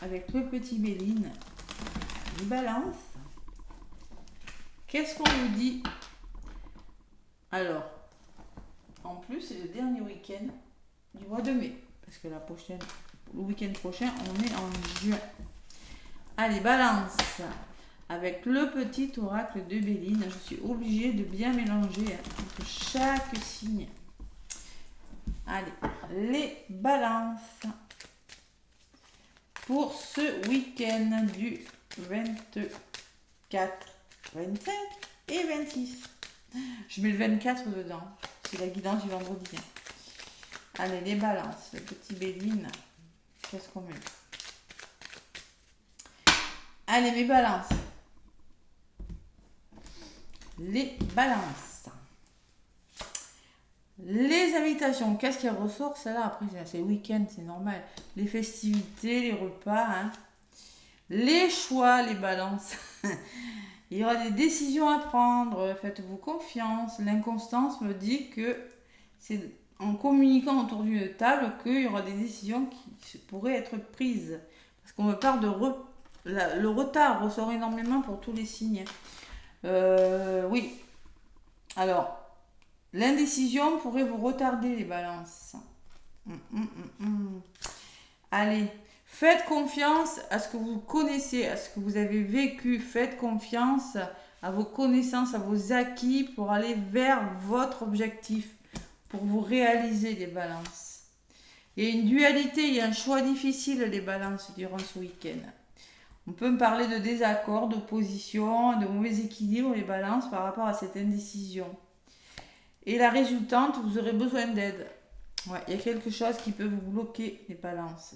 avec le petit Béline. Balance. Qu'est-ce qu'on vous dit? Alors, en plus, c'est le dernier week-end du mois de mai. Parce que le week-end prochain, on est en juin. Allez, balance. Avec le petit oracle de Béline, je suis obligée de bien mélanger entre chaque signe. Allez, les balances. Pour ce week-end du 24, 25 et 26. Je mets le 24 dedans. C'est la guidance du vendredi. Allez, les balances. Le petit Béline. Qu'est-ce qu'on met? Allez, mes balances. Les balances. Les invitations. Qu'est-ce qui ressort? Ça là, après, c'est le week-end, c'est normal. Les festivités, les repas. Hein. Les choix, les balances. Il y aura des décisions à prendre. Faites-vous confiance. L'inconstance me dit que c'est en communiquant autour d'une table qu'il y aura des décisions qui pourraient être prises. Parce qu'on me parle de le retard ressort énormément pour tous les signes. Oui. Alors, l'indécision pourrait vous retarder les balances. Allez, faites confiance à ce que vous connaissez, à ce que vous avez vécu. Faites confiance à vos connaissances, à vos acquis pour aller vers votre objectif, pour vous réaliser les balances. Il y a une dualité, il y a un choix difficile les balances durant ce week-end. On peut me parler de désaccord, d'opposition, de mauvais équilibre, les balances par rapport à cette indécision. Et la résultante, vous aurez besoin d'aide. Ouais, il y a quelque chose qui peut vous bloquer, les balances.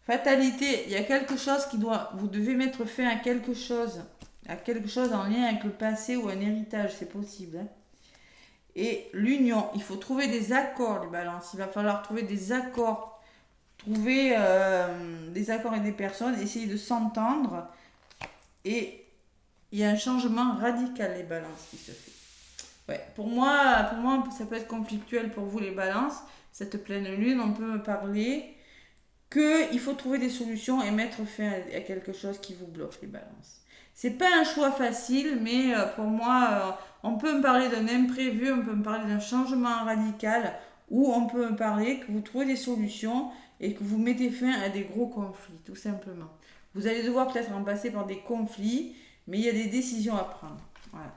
Fatalité, il y a quelque chose vous devez mettre fin à quelque chose. à quelque chose en lien avec le passé ou un héritage, c'est possible. Hein. Et l'union, il faut trouver des accords, les balances. Il va falloir trouver des accords. Trouver des accords avec des personnes, essayer de s'entendre. Et il y a un changement radical, les balances, qui se fait. Ouais, pour moi, ça peut être conflictuel pour vous, les balances. Cette pleine lune, on peut me parler qu'il faut trouver des solutions et mettre fin à quelque chose qui vous bloque, les balances. C'est pas un choix facile, mais pour moi, on peut me parler d'un imprévu, on peut me parler d'un changement radical, ou on peut me parler que vous trouvez des solutions et que vous mettez fin à des gros conflits, tout simplement. Vous allez devoir peut-être en passer par des conflits, mais il y a des décisions à prendre. Voilà.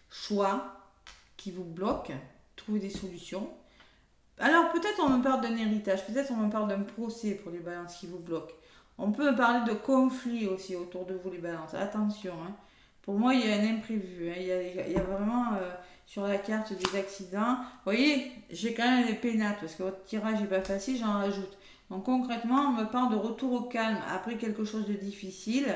Choix qui vous bloque, trouver des solutions. Alors peut-être on me parle d'un héritage, peut-être on me parle d'un procès pour les balances qui vous bloquent. On peut me parler de conflits aussi autour de vous, les balances. Attention, hein. Pour moi il y a un imprévu, hein. Il y a vraiment sur la carte des accidents. Vous voyez, j'ai quand même des pénates parce que votre tirage n'est pas facile, j'en rajoute. Donc concrètement, on me parle de retour au calme après quelque chose de difficile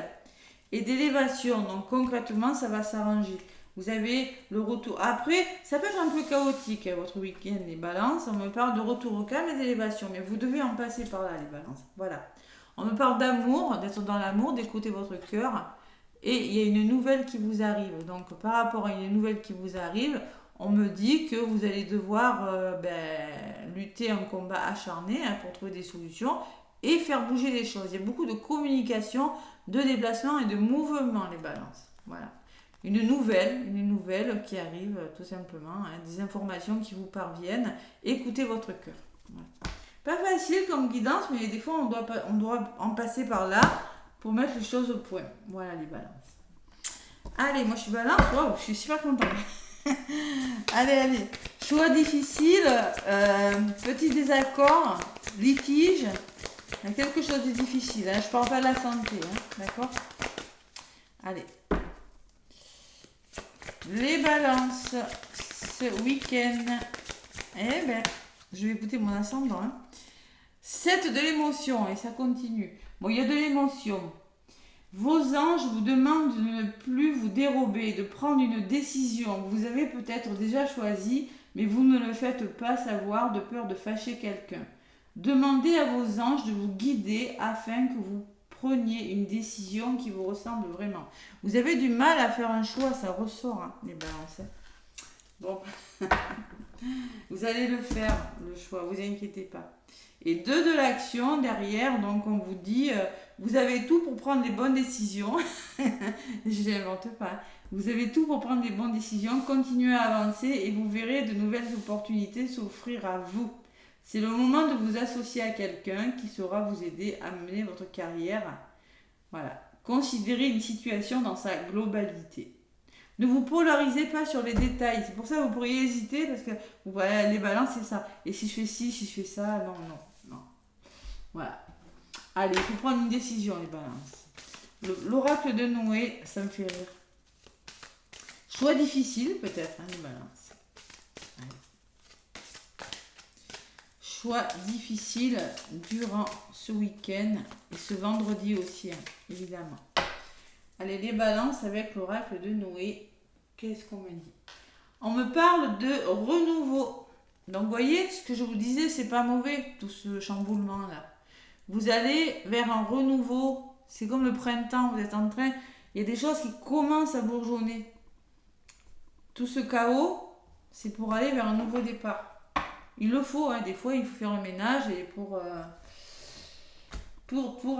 et d'élévation. Donc concrètement, ça va s'arranger. Vous avez le retour. Après, ça peut être un peu chaotique, hein, votre week-end, les balances. On me parle de retour au calme et d'élévation. Mais vous devez en passer par là, les balances. Voilà. On me parle d'amour, d'être dans l'amour, d'écouter votre cœur. Et il y a une nouvelle qui vous arrive. Donc, par rapport à une nouvelle qui vous arrive, on me dit que vous allez devoir lutter un combat acharné, hein, pour trouver des solutions et faire bouger les choses. Il y a beaucoup de communication, de déplacement et de mouvement, les balances. Voilà. Une nouvelle qui arrive tout simplement, hein, des informations qui vous parviennent. Écoutez votre cœur. Voilà. Pas facile comme guidance, mais des fois on doit en passer par là pour mettre les choses au point. Voilà les balances. Allez, moi je suis balance, wow, je suis super contente. allez. Choix difficile, petit désaccord, litige. Il y a quelque chose de difficile, hein. Je parle pas de la santé, hein, d'accord. Allez. Les balances, ce week-end, je vais écouter mon ascendant. Hein. 7 de l'émotion, et ça continue. Bon, il y a de l'émotion. Vos anges vous demandent de ne plus vous dérober, de prendre une décision. Vous avez peut-être déjà choisi, mais vous ne le faites pas savoir de peur de fâcher quelqu'un. Demandez à vos anges de vous guider afin que vous preniez une décision qui vous ressemble vraiment. Vous avez du mal à faire un choix, ça ressort, hein, les balances. Bon, vous allez le faire, le choix, vous inquiétez pas. Et 2 de l'action derrière, donc on vous dit, vous avez tout pour prendre les bonnes décisions. Je n'invente pas. Vous avez tout pour prendre les bonnes décisions, continuez à avancer et vous verrez de nouvelles opportunités s'offrir à vous. C'est le moment de vous associer à quelqu'un qui saura vous aider à mener votre carrière. Voilà. Considérez une situation dans sa globalité. Ne vous polarisez pas sur les détails. C'est pour ça que vous pourriez hésiter parce que voilà, les balances, c'est ça. Et si je fais ci, si je fais ça, non. Voilà. Allez, il faut prendre une décision, les balances. L'oracle de Noé, ça me fait rire. Choix difficile, peut-être, hein, les balances. Allez. Choix difficile durant ce week-end et ce vendredi aussi, hein, évidemment. Allez, les balances avec l'oracle de Noé. Qu'est-ce qu'on me dit? On me parle de renouveau. Donc, vous voyez, ce que je vous disais, c'est pas mauvais, tout ce chamboulement-là. Vous allez vers un renouveau. C'est comme le printemps, vous êtes en train... Il y a des choses qui commencent à bourgeonner. Tout ce chaos, c'est pour aller vers un nouveau départ. Il le faut, hein. Des fois, il faut faire un ménage et pour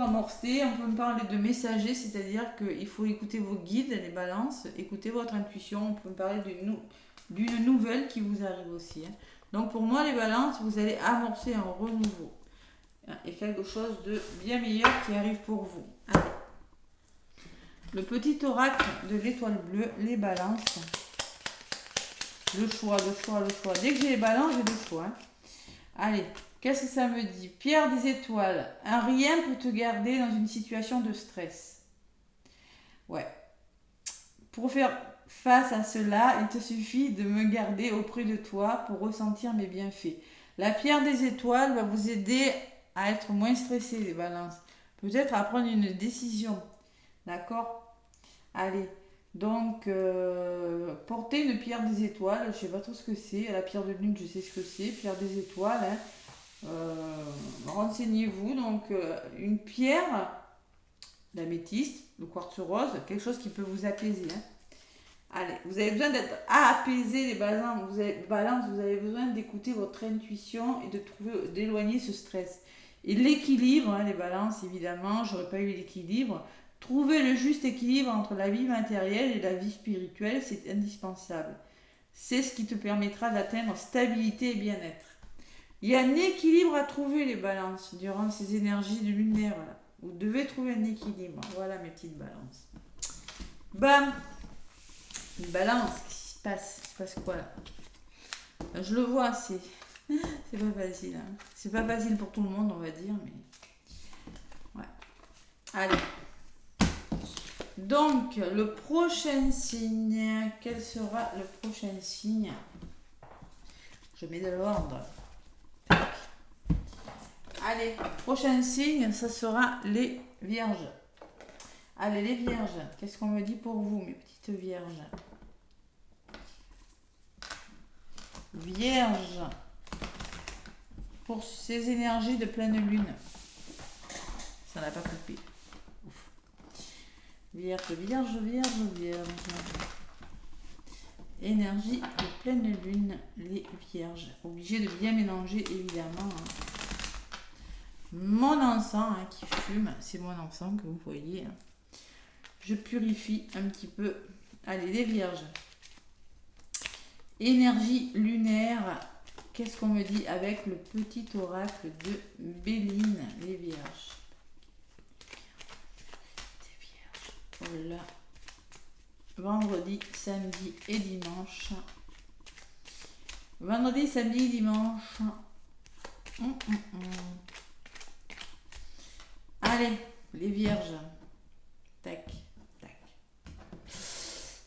amorcer, on peut me parler de messager, c'est-à-dire qu'il faut écouter vos guides, les balances, écouter votre intuition. On peut me parler d'une nouvelle qui vous arrive aussi, hein. Donc pour moi, les balances, vous allez amorcer un renouveau et quelque chose de bien meilleur qui arrive pour vous. Allez. Le petit oracle de l'étoile bleue, les balances. Le choix. Dès que j'ai les balances, j'ai le choix, hein. Allez. Qu'est-ce que ça me dit? Pierre des étoiles. Un rien peut te garder dans une situation de stress. Ouais. Pour faire face à cela, il te suffit de me garder auprès de toi pour ressentir mes bienfaits. La pierre des étoiles va vous aider à être moins stressé, les balances. Peut-être à prendre une décision. D'accord? Allez, donc, portez une pierre des étoiles, je sais pas trop ce que c'est. La pierre de lune, je sais ce que c'est. Pierre des étoiles, hein. Renseignez-vous. Donc, une pierre, l'améthyste, le quartz rose, quelque chose qui peut vous apaiser, hein. Allez, vous avez besoin d'être apaiser les balances. Vous avez besoin d'écouter votre intuition et de trouver, d'éloigner ce stress. Et l'équilibre, hein, les balances, évidemment, j'aurais pas eu l'équilibre. Trouver le juste équilibre entre la vie matérielle et la vie spirituelle, c'est indispensable. C'est ce qui te permettra d'atteindre stabilité et bien-être. Il y a un équilibre à trouver, les balances, durant ces énergies de lunaire. Là. Vous devez trouver un équilibre. Voilà mes petites balances. Bam! Une balance, qu'est-ce qui se passe? Il se passe quoi là? Je le vois, c'est pas facile. Hein. C'est pas facile pour tout le monde, on va dire, mais. Ouais. Allez. Donc, le prochain signe, quel sera le prochain signe? Je mets de l'ordre. Allez, prochain signe, ça sera les vierges. Allez, les vierges, qu'est-ce qu'on me dit pour vous, mes petites vierges? Vierge, pour ces énergies de pleine lune. Ça n'a pas coupé. Ouf. Vierge, vierge, vierge, vierge. Énergie de pleine lune, les vierges. Obligé de bien mélanger, évidemment. Mon encens qui fume, c'est mon encens que vous voyez. Je purifie un petit peu. Allez, les vierges. Énergie lunaire, qu'est-ce qu'on me dit avec le petit oracle de Béline, les vierges? Les vierges. Voilà. Vendredi, samedi et dimanche. Vendredi, samedi, dimanche. Allez, les vierges. Tac.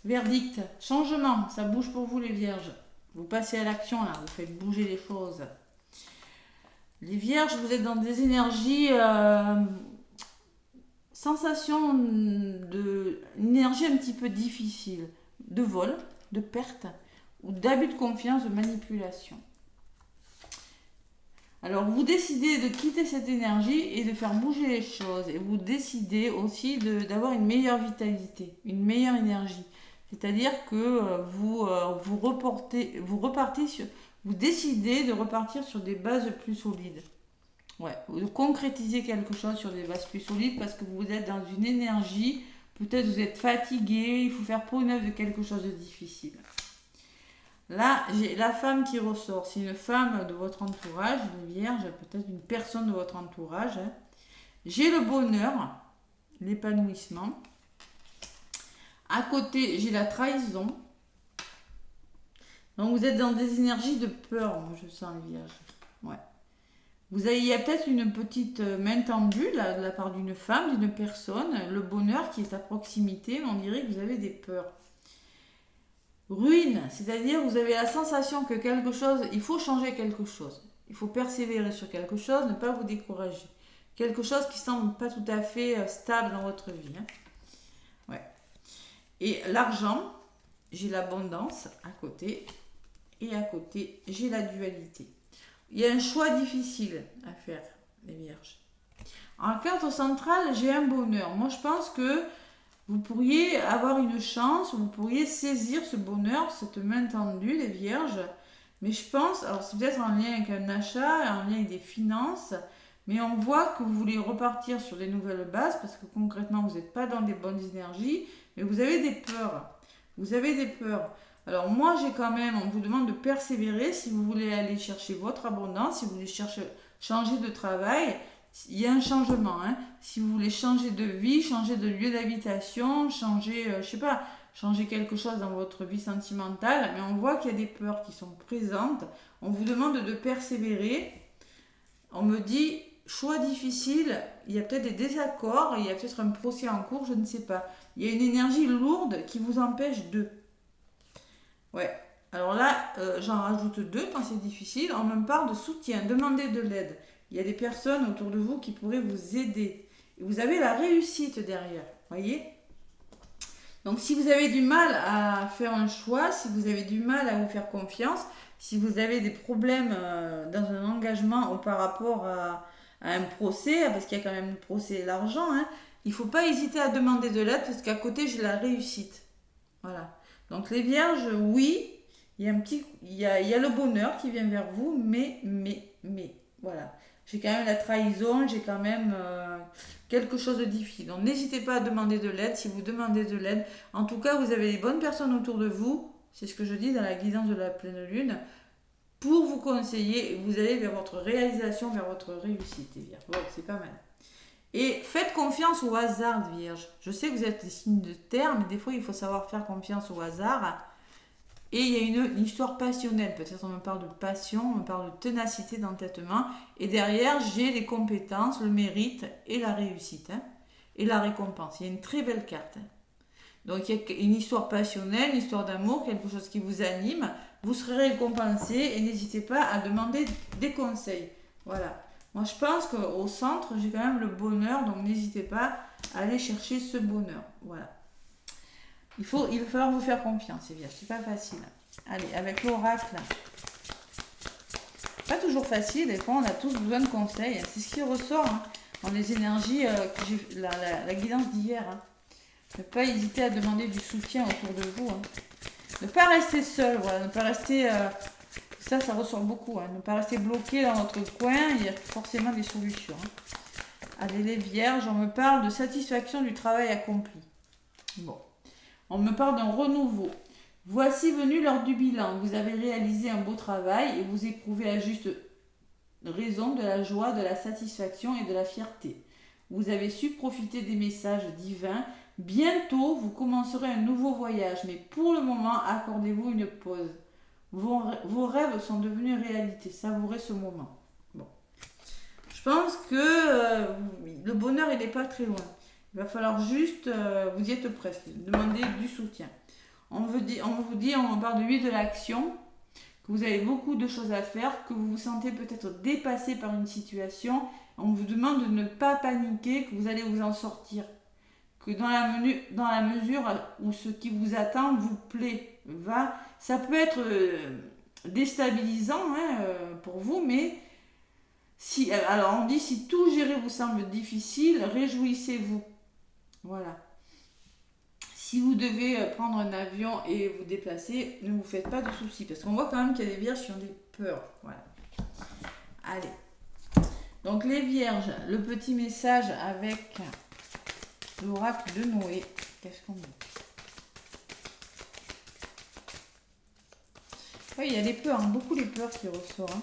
Verdict, changement, ça bouge pour vous les vierges. Vous passez à l'action là, vous faites bouger les choses. Les vierges, vous êtes dans des énergies, sensation de, une énergie un petit peu difficile, de vol, de perte, ou d'abus de confiance, de manipulation. Alors vous décidez de quitter cette énergie et de faire bouger les choses. Et vous décidez aussi d'avoir une meilleure vitalité, une meilleure énergie. C'est-à-dire que vous décidez de repartir sur des bases plus solides. Ouais, de concrétiser quelque chose sur des bases plus solides parce que vous êtes dans une énergie, peut-être vous êtes fatigué, il faut faire peau neuve de quelque chose de difficile. Là, j'ai la femme qui ressort. C'est une femme de votre entourage, une vierge, peut-être une personne de votre entourage. Hein. J'ai le bonheur, l'épanouissement. À côté, j'ai la trahison. Donc, vous êtes dans des énergies de peur, moi, je sens, les vierges. Ouais. Il y a peut-être une petite main tendue là, de la part d'une femme, d'une personne. Le bonheur qui est à proximité, mais on dirait que vous avez des peurs. Ruine, c'est-à-dire vous avez la sensation que quelque chose, il faut changer quelque chose. Il faut persévérer sur quelque chose, ne pas vous décourager. Quelque chose qui semble pas tout à fait stable dans votre vie. Hein. Ouais. Et l'argent, j'ai l'abondance à côté. Et à côté, j'ai la dualité. Il y a un choix difficile à faire, les vierges. En carte centrale, j'ai un bonheur. Moi, je pense que vous pourriez avoir une chance, vous pourriez saisir ce bonheur, cette main tendue, les vierges. Mais je pense, alors c'est peut-être en lien avec un achat, en lien avec des finances, mais on voit que vous voulez repartir sur des nouvelles bases parce que concrètement, vous n'êtes pas dans des bonnes énergies, mais vous avez des peurs. Vous avez des peurs. Alors moi, j'ai quand même, on vous demande de persévérer si vous voulez aller chercher votre abondance, si vous voulez changer de travail. Il y a un changement, hein. Si vous voulez changer de vie, changer de lieu d'habitation, changer, je sais pas, changer quelque chose dans votre vie sentimentale, mais on voit qu'il y a des peurs qui sont présentes. On vous demande de persévérer. On me dit, choix difficile, il y a peut-être des désaccords, il y a peut-être un procès en cours, je ne sais pas. Il y a une énergie lourde qui vous empêche de... Ouais. Alors là, j'en rajoute deux quand c'est difficile. On me parle de soutien, demandez de l'aide. Il y a des personnes autour de vous qui pourraient vous aider. Et vous avez la réussite derrière, voyez. Donc si vous avez du mal à faire un choix, si vous avez du mal à vous faire confiance, si vous avez des problèmes dans un engagement ou par rapport à un procès, parce qu'il y a quand même le procès et l'argent, hein, il ne faut pas hésiter à demander de l'aide parce qu'à côté j'ai la réussite. Voilà. Donc les vierges, oui, il y a le bonheur qui vient vers vous, mais, voilà. J'ai quand même la trahison, j'ai quand même quelque chose de difficile. Donc n'hésitez pas à demander de l'aide. Si vous demandez de l'aide, en tout cas, vous avez les bonnes personnes autour de vous. C'est ce que je dis dans la guidance de la pleine lune. Pour vous conseiller, vous allez vers votre réalisation, vers votre réussite, les vierges. Bon, c'est pas mal. Et faites confiance au hasard, vierge. Je sais que vous êtes des signes de terre, mais des fois, il faut savoir faire confiance au hasard. Et il y a une histoire passionnelle. Peut-être on me parle de passion, on me parle de ténacité, d'entêtement. Et derrière, j'ai les compétences, le mérite et la réussite. Hein, et la récompense. Il y a une très belle carte. Hein. Donc il y a une histoire passionnelle, une histoire d'amour, quelque chose qui vous anime. Vous serez récompensé et n'hésitez pas à demander des conseils. Voilà. Moi je pense qu'au centre, j'ai quand même le bonheur, donc n'hésitez pas à aller chercher ce bonheur. Voilà. Il va falloir vous faire confiance, c'est bien, c'est pas facile. Allez, avec l'oracle. Pas toujours facile, des fois on a tous besoin de conseils. C'est ce qui ressort hein, dans les énergies, la guidance d'hier. Hein. Ne pas hésiter à demander du soutien autour de vous. Hein. Ne pas rester seul, voilà, ne pas rester... ça ressort beaucoup. Hein. Ne pas rester bloqué dans notre coin, il y a forcément des solutions. Hein. Allez, les vierges, on me parle de satisfaction du travail accompli. Bon. On me parle d'un renouveau. Voici venu l'heure du bilan. Vous avez réalisé un beau travail et vous éprouvez à juste raison de la joie, de la satisfaction et de la fierté. Vous avez su profiter des messages divins. Bientôt, vous commencerez un nouveau voyage, mais pour le moment, accordez-vous une pause. Vos rêves sont devenus réalité. Savourez ce moment. Bon. Je pense que le bonheur, il n'est pas très loin. Il va falloir juste, vous y êtes presque, demander du soutien. On me parle de lui de l'action, que vous avez beaucoup de choses à faire, que vous vous sentez peut-être dépassé par une situation. On vous demande de ne pas paniquer, que vous allez vous en sortir. Que dans la mesure où ce qui vous attend vous plaît, ça peut être déstabilisant hein, pour vous, mais alors on dit si tout gérer vous semble difficile, réjouissez-vous. Voilà. Si vous devez prendre un avion et vous déplacer, ne vous faites pas de soucis. Parce qu'on voit quand même qu'il y a des vierges qui ont des peurs. Voilà. Allez. Donc les vierges, le petit message avec l'oracle de Noé. Qu'est-ce qu'on dit? Oui, il y a des peurs, hein, beaucoup les peurs qui ressortent. Hein.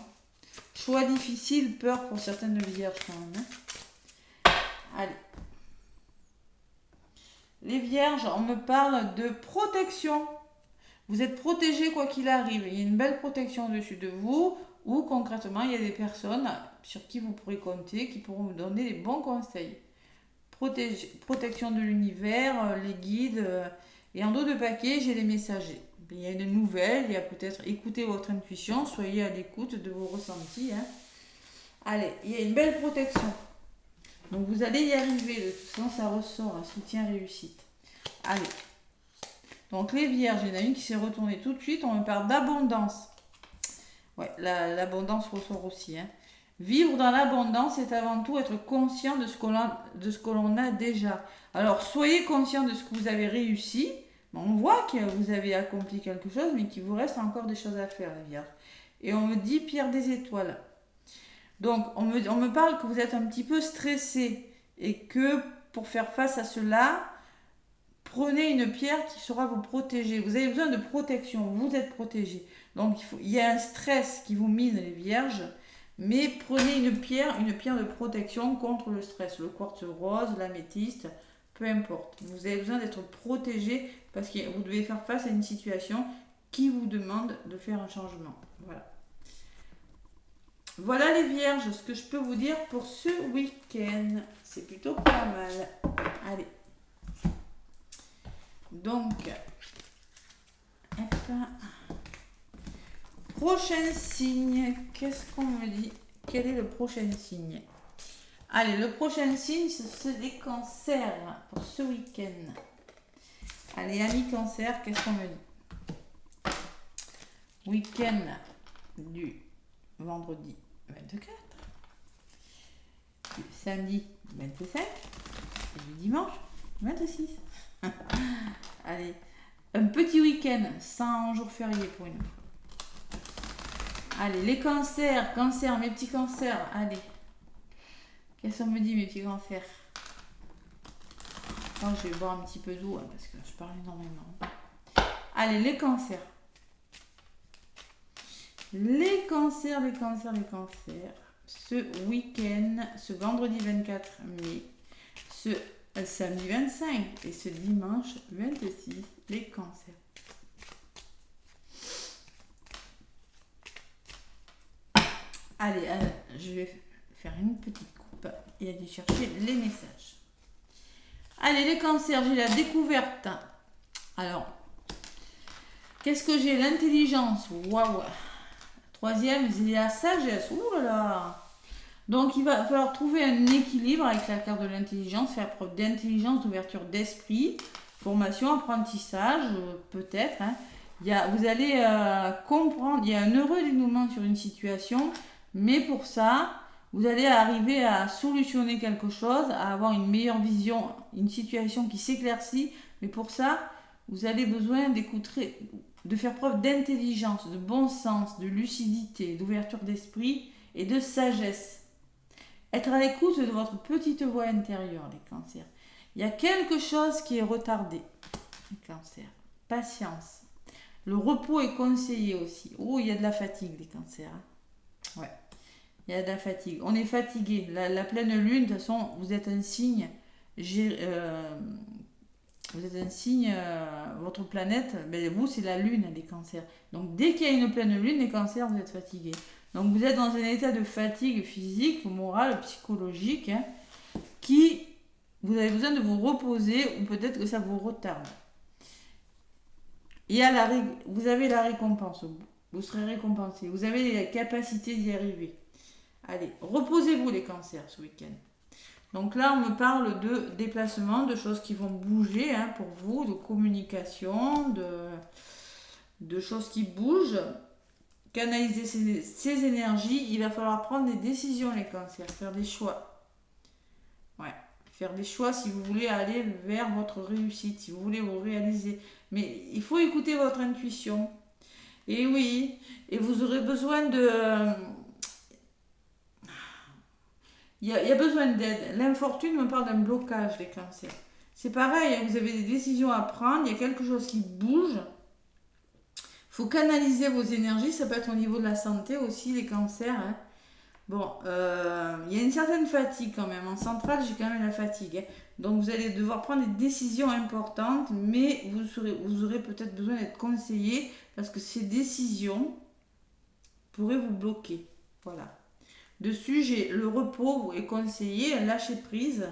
Choix difficile, peur pour certaines vierges quand même. Hein. Allez. Les vierges, on me parle de protection. Vous êtes protégés quoi qu'il arrive. Il y a une belle protection au-dessus de vous. Ou concrètement, il y a des personnes sur qui vous pourrez compter, qui pourront vous donner des bons conseils. Protection de l'univers, les guides. Et en dos de paquet, j'ai les messagers. Il y a une nouvelle, il y a peut-être écoutez votre intuition, soyez à l'écoute de vos ressentis. Hein. Allez, il y a une belle protection. Donc vous allez y arriver, de toute façon ça ressort, un soutien réussite. Allez. Donc les vierges, il y en a une qui s'est retournée tout de suite, on me parle d'abondance. Ouais, l'abondance ressort aussi. Hein. Vivre dans l'abondance, c'est avant tout être conscient de ce que l'on a déjà. Alors soyez conscient de ce que vous avez réussi. On voit que vous avez accompli quelque chose, mais qu'il vous reste encore des choses à faire, les vierges. Et on me dit pierre des étoiles. Donc, on me parle que vous êtes un petit peu stressé et que pour faire face à cela, prenez une pierre qui saura vous protéger. Vous avez besoin de protection, vous êtes protégé. Donc, il y a un stress qui vous mine, les vierges, mais prenez une pierre de protection contre le stress. Le quartz rose, l'améthyste, peu importe. Vous avez besoin d'être protégé parce que vous devez faire face à une situation qui vous demande de faire un changement. Voilà. Voilà les vierges, ce que je peux vous dire pour ce week-end. C'est plutôt pas mal. Allez. Donc, prochain signe. Qu'est-ce qu'on me dit? Quel est le prochain signe? Allez, le prochain signe, c'est les cancers pour ce week-end. Allez, amis cancer, qu'est-ce qu'on me dit? Week-end du vendredi 24, du samedi 25 et du dimanche 26. Allez, un petit week-end sans jour férié pour une fois. Allez, les cancers, mes petits cancers, allez. Qu'est-ce qu'on me dit, mes petits cancers? Oh, je vais boire un petit peu d'eau hein, parce que je parle énormément. Allez, les cancers. Les cancers. Ce week-end, ce vendredi 24 mai, ce samedi 25 et ce dimanche 26, les cancers. Allez, je vais faire une petite coupe et aller chercher les messages. Allez, les cancers, j'ai la découverte. Alors, qu'est-ce que j'ai? L'intelligence. Waouh. Troisième, j'ai la sagesse. Ouh là là. Donc, il va falloir trouver un équilibre avec la carte de l'intelligence, faire preuve d'intelligence, d'ouverture d'esprit, formation, apprentissage, peut-être. Hein. Vous allez comprendre, il y a un heureux dénouement sur une situation, mais pour ça, vous allez arriver à solutionner quelque chose, à avoir une meilleure vision, une situation qui s'éclaircit. Mais pour ça, vous avez besoin d'écouter, de faire preuve d'intelligence, de bon sens, de lucidité, d'ouverture d'esprit et de sagesse. Être à l'écoute de votre petite voix intérieure, les cancers. Il y a quelque chose qui est retardé, les cancers. Patience. Le repos est conseillé aussi. Oh, il y a de la fatigue, les cancers. Hein. Ouais. Il y a de la fatigue. On est fatigué. La pleine lune, de toute façon, vous êtes un signe. Vous êtes un signe, votre planète, ben vous, c'est la lune, les cancers. Donc, dès qu'il y a une pleine lune, les cancers, vous êtes fatigués. Donc, vous êtes dans un état de fatigue physique, morale, psychologique, hein, qui, vous avez besoin de vous reposer ou peut-être que ça vous retarde. Vous avez la récompense. Vous serez récompensé. Vous avez la capacité d'y arriver. Allez, reposez-vous les cancers ce week-end. Donc là, on me parle de déplacement, de choses qui vont bouger hein, pour vous, de communication, de choses qui bougent. Canaliser ces énergies, il va falloir prendre des décisions les cancers, faire des choix. Ouais, faire des choix si vous voulez aller vers votre réussite, si vous voulez vous réaliser. Mais il faut écouter votre intuition. Et oui, et vous aurez besoin de... Il y a besoin d'aide. L'infortune me parle d'un blocage, les cancers. C'est pareil, vous avez des décisions à prendre, il y a quelque chose qui bouge. Il faut canaliser vos énergies, ça peut être au niveau de la santé aussi, les cancers. Hein. Bon, il y a une certaine fatigue quand même. En centrale, j'ai quand même la fatigue. Hein. Donc, vous allez devoir prendre des décisions importantes, mais vous aurez peut-être besoin d'être conseillé parce que ces décisions pourraient vous bloquer. Voilà. Dessus, j'ai le repos est conseillé, lâcher prise.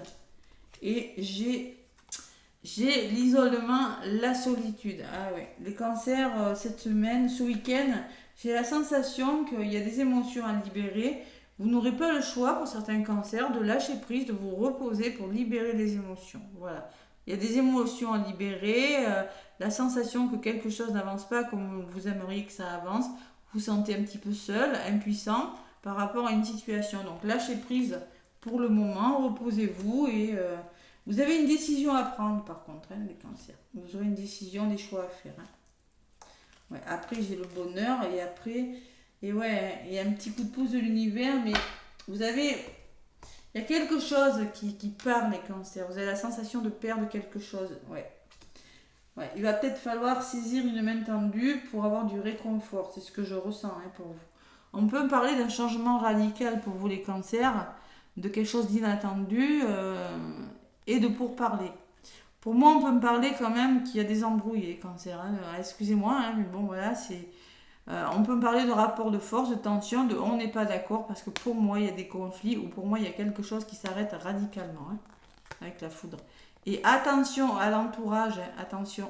Et j'ai l'isolement, la solitude. Ah ouais, les cancers, cette semaine, ce week-end, j'ai la sensation qu'il y a des émotions à libérer. Vous n'aurez pas le choix pour certains cancers de lâcher prise, de vous reposer pour libérer les émotions. Voilà. Il y a des émotions à libérer, la sensation que quelque chose n'avance pas comme vous aimeriez que ça avance. Vous vous sentez un petit peu seul, impuissant par rapport à une situation. Donc lâchez prise pour le moment, reposez-vous et vous avez une décision à prendre par contre, hein, les cancers. Vous aurez une décision, des choix à faire. Hein. Ouais, après j'ai le bonheur et après, et ouais, il y a un petit coup de pouce de l'univers, mais vous avez, il y a quelque chose qui part les cancers. Vous avez la sensation de perdre quelque chose. Ouais. Ouais, il va peut-être falloir saisir une main tendue pour avoir du réconfort. C'est ce que je ressens hein, pour vous. On peut me parler d'un changement radical pour vous les cancers, de quelque chose d'inattendu et de pourparler. Pour moi, on peut me parler quand même qu'il y a des embrouilles les cancers. Hein. Excusez-moi, hein, mais bon voilà, on peut me parler de rapport de force, de tension, de on n'est pas d'accord parce que pour moi, il y a des conflits ou pour moi, il y a quelque chose qui s'arrête radicalement hein, avec la foudre. Et attention à l'entourage, hein, attention.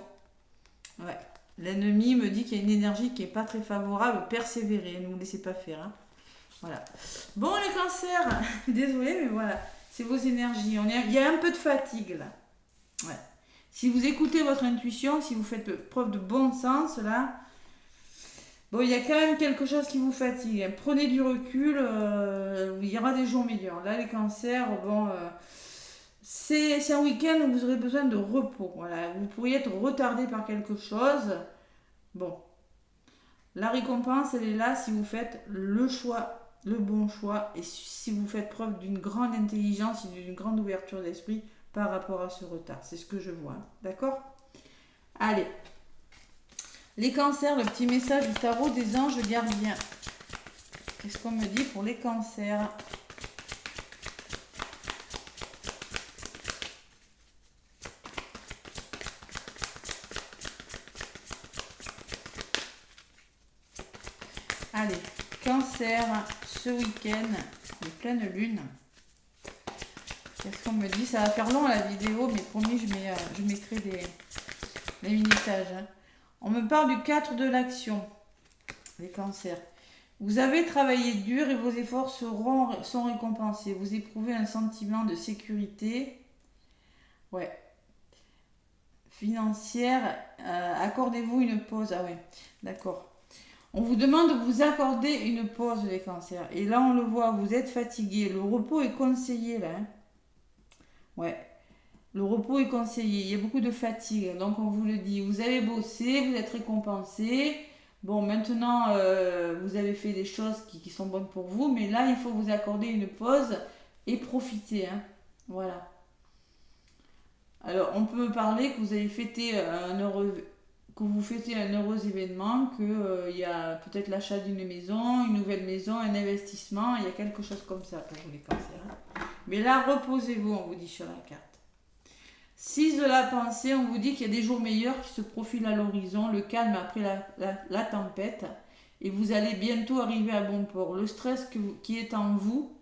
Ouais. L'ennemi me dit qu'il y a une énergie qui n'est pas très favorable. Persévérez, ne vous laissez pas faire. Hein. Voilà. Bon, les cancers, désolé, mais voilà. C'est vos énergies. Il y a un peu de fatigue, là. Ouais. Si vous écoutez votre intuition, si vous faites preuve de bon sens, là, bon, il y a quand même quelque chose qui vous fatigue. Hein. Prenez du recul, il y aura des jours meilleurs. Là, les cancers, bon, c'est un week-end où vous aurez besoin de repos. Voilà. Vous pourriez être retardé par quelque chose. Bon, la récompense, elle est là si vous faites le choix, le bon choix, et si vous faites preuve d'une grande intelligence et d'une grande ouverture d'esprit par rapport à ce retard. C'est ce que je vois. D'accord? Allez. Les cancers, le petit message du tarot des anges gardiens. Qu'est-ce qu'on me dit pour les cancers? Allez, cancer, ce week-end, de pleine lune. Qu'est-ce qu'on me dit? Ça va faire long la vidéo, mais promis, je mettrai des minutages. Hein. On me parle du 4 de l'action, les cancers. Vous avez travaillé dur et vos efforts sont récompensés. Vous éprouvez un sentiment de sécurité. Ouais. Financière. Accordez-vous une pause. Ah ouais, d'accord. On vous demande de vous accorder une pause, les cancers. Et là, on le voit, vous êtes fatigué. Le repos est conseillé, là. Hein. Ouais. Le repos est conseillé. Il y a beaucoup de fatigue. Donc, on vous le dit. Vous avez bossé, vous êtes récompensé. Bon, maintenant, vous avez fait des choses qui sont bonnes pour vous. Mais là, il faut vous accorder une pause et profiter. Hein. Voilà. Alors, on peut parler que vous avez fêté que vous fêtez un heureux événement, qu'il y a peut-être l'achat d'une maison, une nouvelle maison, un investissement. Il y a quelque chose comme ça pour vous, les cancers. Hein. Mais là, reposez-vous, on vous dit sur la carte. 6 de la pensée, on vous dit qu'il y a des jours meilleurs qui se profilent à l'horizon, le calme après la tempête, et vous allez bientôt arriver à bon port. Le stress qui est en vous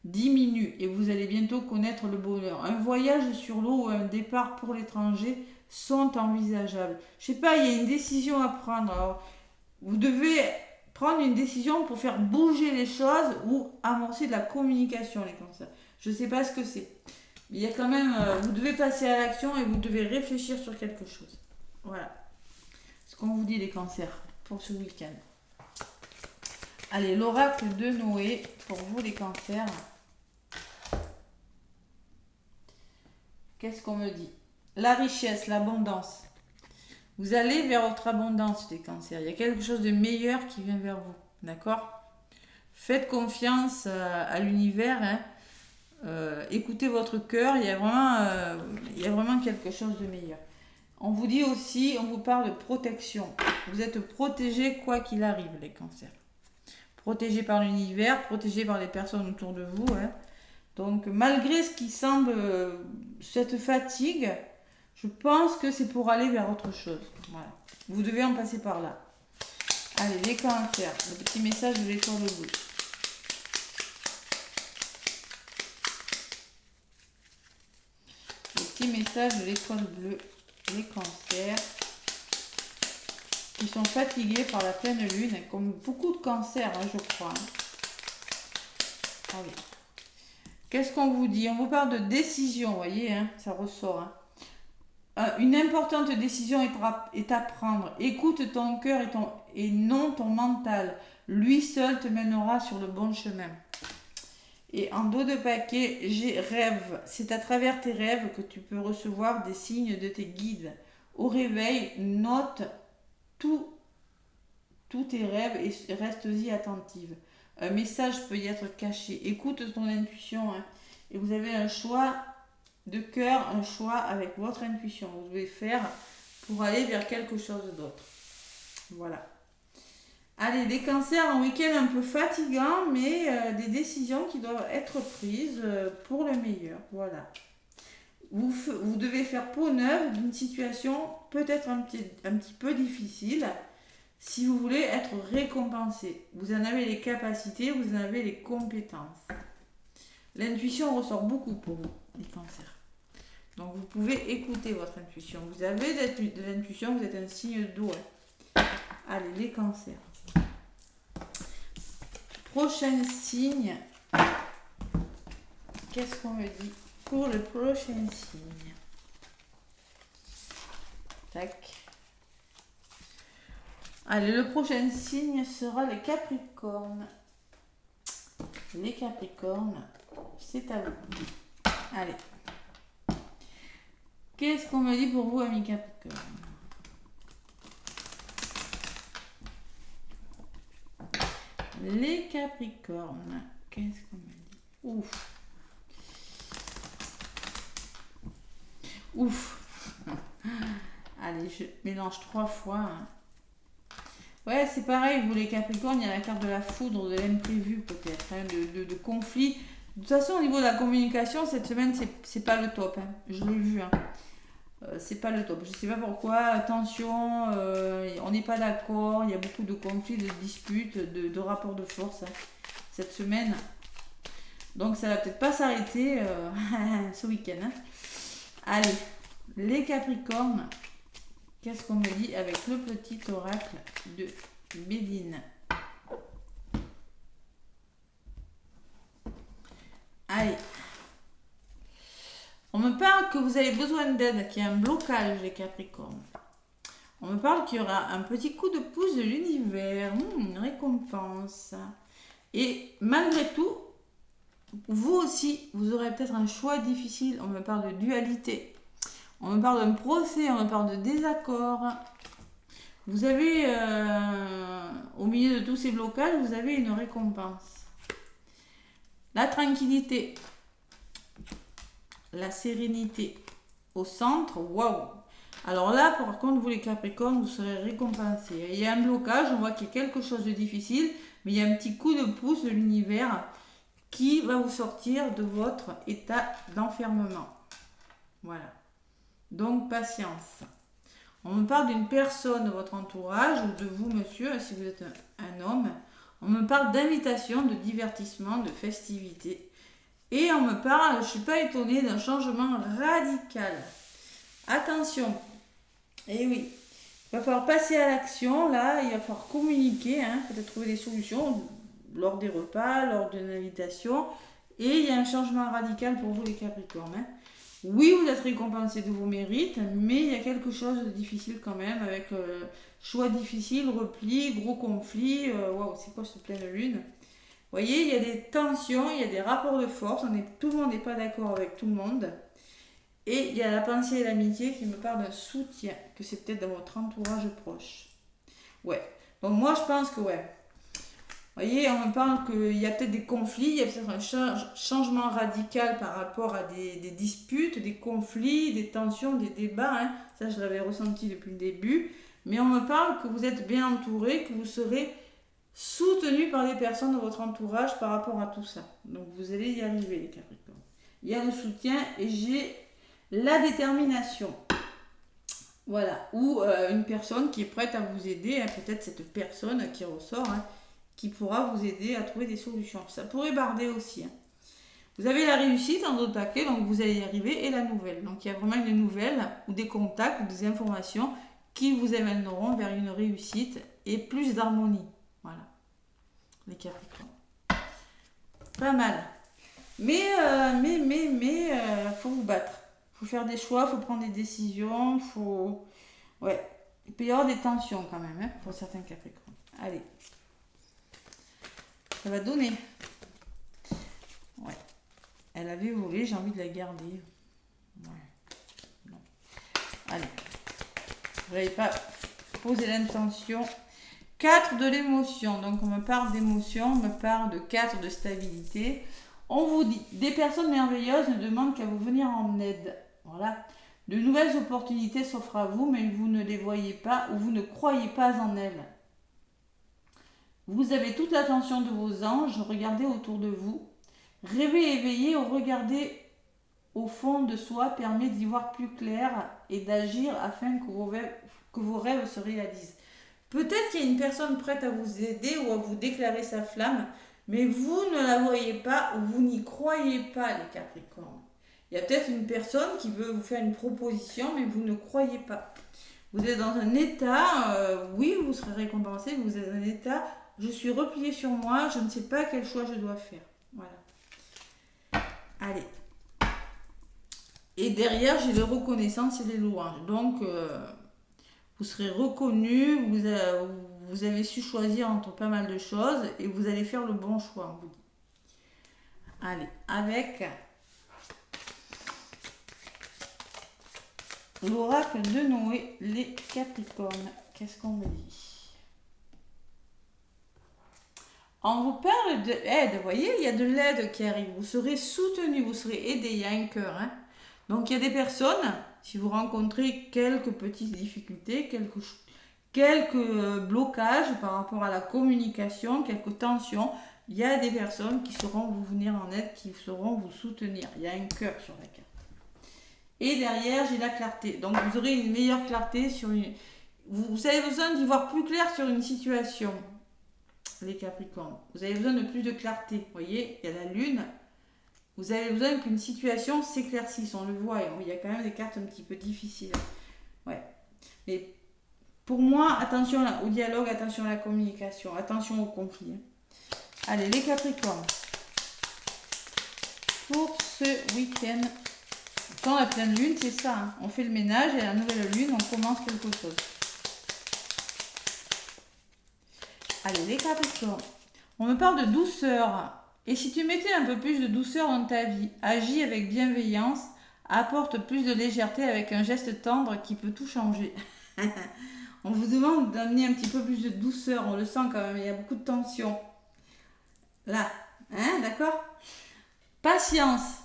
diminue et vous allez bientôt connaître le bonheur. Un voyage sur l'eau ou un départ pour l'étranger sont envisageables. Je sais pas, il y a une décision à prendre. Alors, vous devez prendre une décision pour faire bouger les choses ou amorcer de la communication, les cancers. Je sais pas ce que c'est. Il y a quand même, vous devez passer à l'action et vous devez réfléchir sur quelque chose. Voilà. Ce qu'on vous dit, les cancers, pour ce week-end. Allez, l'oracle de Noé, pour vous, les cancers. Qu'est-ce qu'on me dit? La richesse, l'abondance. Vous allez vers votre abondance, les cancers. Il y a quelque chose de meilleur qui vient vers vous. D'accord? Faites confiance à l'univers, hein. Écoutez votre cœur, il y a vraiment quelque chose de meilleur. On vous dit aussi, on vous parle de protection. Vous êtes protégés quoi qu'il arrive, les cancers. Protégés par l'univers, protégés par les personnes autour de vous. Hein. Donc, malgré ce qui semble, cette fatigue, je pense que c'est pour aller vers autre chose. Voilà. Vous devez en passer par là. Allez, les cancers, le petit message de l'étoile bleue. Message de l'étoile bleue, les cancers qui sont fatigués par la pleine lune, comme beaucoup de cancers, hein, je crois. Allez. Qu'est-ce qu'on vous dit? On vous parle de décision, vous voyez, hein, ça ressort. Hein. Une importante décision est à prendre. Écoute ton cœur et non ton mental. Lui seul te mènera sur le bon chemin. Et en dos de paquet, j'ai rêve. C'est à travers tes rêves que tu peux recevoir des signes de tes guides. Au réveil, note tous tes rêves et reste-y attentive. Un message peut y être caché. Écoute ton intuition. Hein. Et vous avez un choix de cœur, un choix avec votre intuition. Vous devez faire pour aller vers quelque chose d'autre. Voilà. Allez, les cancers, un week-end un peu fatigant, mais des décisions qui doivent être prises pour le meilleur. Voilà. Vous devez faire peau neuve d'une situation peut-être un petit peu difficile si vous voulez être récompensé. Vous en avez les capacités, vous en avez les compétences. L'intuition ressort beaucoup pour vous, les cancers. Donc vous pouvez écouter votre intuition. Vous avez de l'intuition, vous êtes un signe d'eau. Hein. Allez, les cancers. Prochain signe. Qu'est-ce qu'on me dit pour le prochain signe? Tac. Allez, le prochain signe sera les Capricornes. Les Capricornes, c'est à vous. Allez. Qu'est-ce qu'on me dit pour vous, amis Capricornes? Les Capricornes, qu'est-ce qu'on me dit? Ouf. Ouf. Allez, je mélange 3 fois. Hein. Ouais, c'est pareil, vous les Capricornes, il y a la carte de la foudre, de l'imprévu peut-être, hein, de conflit. De toute façon, au niveau de la communication, cette semaine, c'est pas le top. Hein. Je l'ai vu. Hein. C'est pas le top. Je sais pas pourquoi. Tension, on n'est pas d'accord. Il y a beaucoup de conflits, de disputes, de rapports de force hein, cette semaine. Donc ça va peut-être pas s'arrêter ce week-end. Hein. Allez, les Capricornes. Qu'est-ce qu'on me dit avec le petit oracle de Bédine? Allez. On me parle que vous avez besoin d'aide, qu'il y a un blocage, les Capricornes. On me parle qu'il y aura un petit coup de pouce de l'univers, une récompense. Et malgré tout, vous aussi, vous aurez peut-être un choix difficile. On me parle de dualité. On me parle d'un procès, on me parle de désaccord. Vous avez, au milieu de tous ces blocages, vous avez une récompense. La tranquillité. La sérénité. Au centre, waouh. Alors là, par contre, vous les Capricornes, vous serez récompensés. Il y a un blocage, on voit qu'il y a quelque chose de difficile, mais il y a un petit coup de pouce de l'univers qui va vous sortir de votre état d'enfermement. Voilà. Donc, patience. On me parle d'une personne de votre entourage ou de vous, monsieur, si vous êtes un homme. On me parle d'invitation, de divertissement, de festivité. Et on me parle, je ne suis pas étonnée, d'un changement radical. Attention. Eh oui. Il va falloir passer à l'action. Là, il va falloir communiquer. Hein, peut-être trouver des solutions lors des repas, lors d'une invitation. Et il y a un changement radical pour vous, les Capricornes. Hein. Oui, vous êtes récompensé de vos mérites, mais il y a quelque chose de difficile quand même, avec choix difficile, repli, gros conflit. Waouh, c'est quoi cette pleine lune? Vous voyez, il y a des tensions, il y a des rapports de force, tout le monde n'est pas d'accord avec tout le monde. Et il y a la pensée et l'amitié qui me parlent d'un soutien, que c'est peut-être dans votre entourage proche. Ouais, donc moi je pense que ouais. Vous voyez, on me parle qu'il y a peut-être des conflits, il y a peut-être un changement radical par rapport à des disputes, des conflits, des tensions, des débats. Hein. Ça, je l'avais ressenti depuis le début. Mais on me parle que vous êtes bien entouré, que vous serez soutenu par les personnes de votre entourage par rapport à tout ça. Donc, vous allez y arriver, les Capricornes. Il y a le soutien et j'ai la détermination. Voilà. Ou une personne qui est prête à vous aider. Hein. Peut-être cette personne qui ressort. Hein, qui pourra vous aider à trouver des solutions. Ça pourrait barder aussi. Hein. Vous avez la réussite en d'autres paquets, donc vous allez y arriver, et la nouvelle. Donc il y a vraiment une nouvelle, ou des contacts, ou des informations qui vous amèneront vers une réussite et plus d'harmonie. Voilà. Les Capricornes. Pas mal. Mais, faut vous battre. Faut faire des choix, faut prendre des décisions, faut... Ouais. Il peut y avoir des tensions quand même, hein, pour certains Capricornes. Allez. Ça va donner. Ouais. Elle avait volé, j'ai envie de la garder. Ouais. Non. Allez. Vous n'avez pas posé l'intention. 4 de l'émotion. Donc on me parle d'émotion, on me parle de 4 de stabilité. On vous dit, des personnes merveilleuses ne demandent qu'à vous venir en aide. Voilà. De nouvelles opportunités s'offrent à vous, mais vous ne les voyez pas ou vous ne croyez pas en elles. Vous avez toute l'attention de vos anges, regardez autour de vous. Rêver et éveiller ou regarder au fond de soi permet d'y voir plus clair et d'agir afin que vos rêves se réalisent. Peut-être qu'il y a une personne prête à vous aider ou à vous déclarer sa flamme, mais vous ne la voyez pas ou vous n'y croyez pas, les Capricornes. Il y a peut-être une personne qui veut vous faire une proposition, mais vous ne croyez pas. Vous êtes dans un état, oui, vous serez récompensé, vous êtes dans un état... Je suis repliée sur moi, je ne sais pas quel choix je dois faire. Voilà. Allez. Et derrière, j'ai les reconnaissances et les louanges. Donc, vous serez reconnu, vous avez su choisir entre pas mal de choses et vous allez faire le bon choix, on vous dit. Allez, avec l'oracle de Noé, les Capricornes, qu'est-ce qu'on vous dit? On vous parle de aide, vous voyez, il y a de l'aide qui arrive, vous serez soutenu, vous serez aidé, il y a un cœur. Hein. Donc il y a des personnes, si vous rencontrez quelques petites difficultés, quelques blocages par rapport à la communication, quelques tensions, il y a des personnes qui sauront vous venir en aide, qui sauront vous soutenir. Il y a un cœur sur la carte. Et derrière, j'ai la clarté. Donc vous aurez une meilleure clarté sur une... Vous avez besoin d'y voir plus clair sur une situation, les Capricornes. Vous avez besoin de plus de clarté. Vous voyez, il y a la lune. Vous avez besoin qu'une situation s'éclaircisse. On le voit. Il y a quand même des cartes un petit peu difficiles. Ouais. Mais pour moi, attention au dialogue, attention à la communication, attention au conflit. Allez, les Capricornes. Pour ce week-end, quand la pleine lune, c'est ça. Hein. On fait le ménage et la nouvelle lune, on commence quelque chose. Allez, les Capricornes. On me parle de douceur. Et si tu mettais un peu plus de douceur dans ta vie, agis avec bienveillance, apporte plus de légèreté avec un geste tendre qui peut tout changer. On vous demande d'amener un petit peu plus de douceur. On le sent quand même, il y a beaucoup de tension. Là, hein, d'accord? Patience.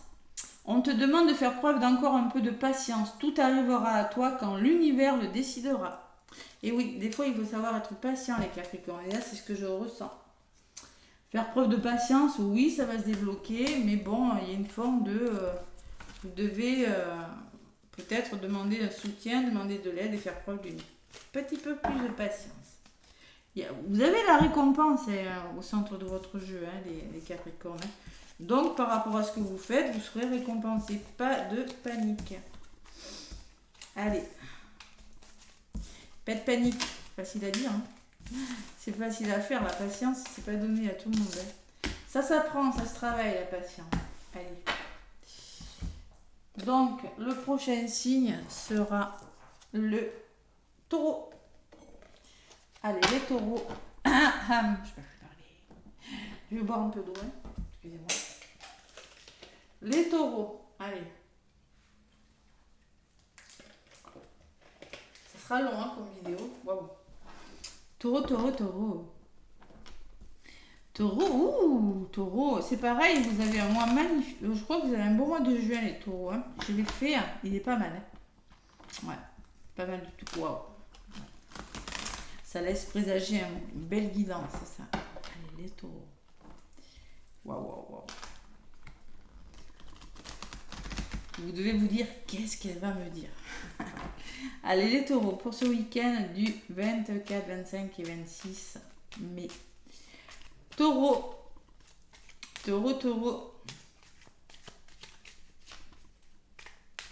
On te demande de faire preuve d'encore un peu de patience. Tout arrivera à toi quand l'univers le décidera. Et oui, des fois, il faut savoir être patient, les Capricornes. Et là, c'est ce que je ressens. Faire preuve de patience, oui, ça va se débloquer. Mais bon, il y a une forme de... vous devez peut-être demander un soutien, demander de l'aide et faire preuve d'une petit peu plus de patience. Vous avez la récompense au centre de votre jeu, hein, les Capricornes. Hein. Donc, par rapport à ce que vous faites, vous serez récompensé. Pas de panique. Allez. Pas de panique. Facile à dire. Hein. C'est facile à faire. La patience, c'est pas donné à tout le monde. Hein. Ça s'apprend, ça se travaille, la patience. Allez. Donc, le prochain signe sera le taureau. Allez, les taureaux. Je ne peux plus parler. Je vais boire un peu d'eau. Hein. Excusez-moi. Les taureaux. Allez. Ça sera long hein, comme vidéo. Waouh. Taureau, taureau, taureau. Taureau, taureau. C'est pareil, vous avez un mois magnifique. Je crois que vous avez un bon mois de juin, les taureaux. Hein. Je l'ai fait. Hein. Il est pas mal. Hein. Ouais. Pas mal du tout. Waouh. Ça laisse présager une belle guidance, c'est ça. Allez, les taureaux. Waouh, waouh, waouh. Vous devez vous dire, qu'est-ce qu'elle va me dire? Allez, les taureaux, pour ce week-end du 24, 25 et 26 mai. Taureau. Taureau, taureau.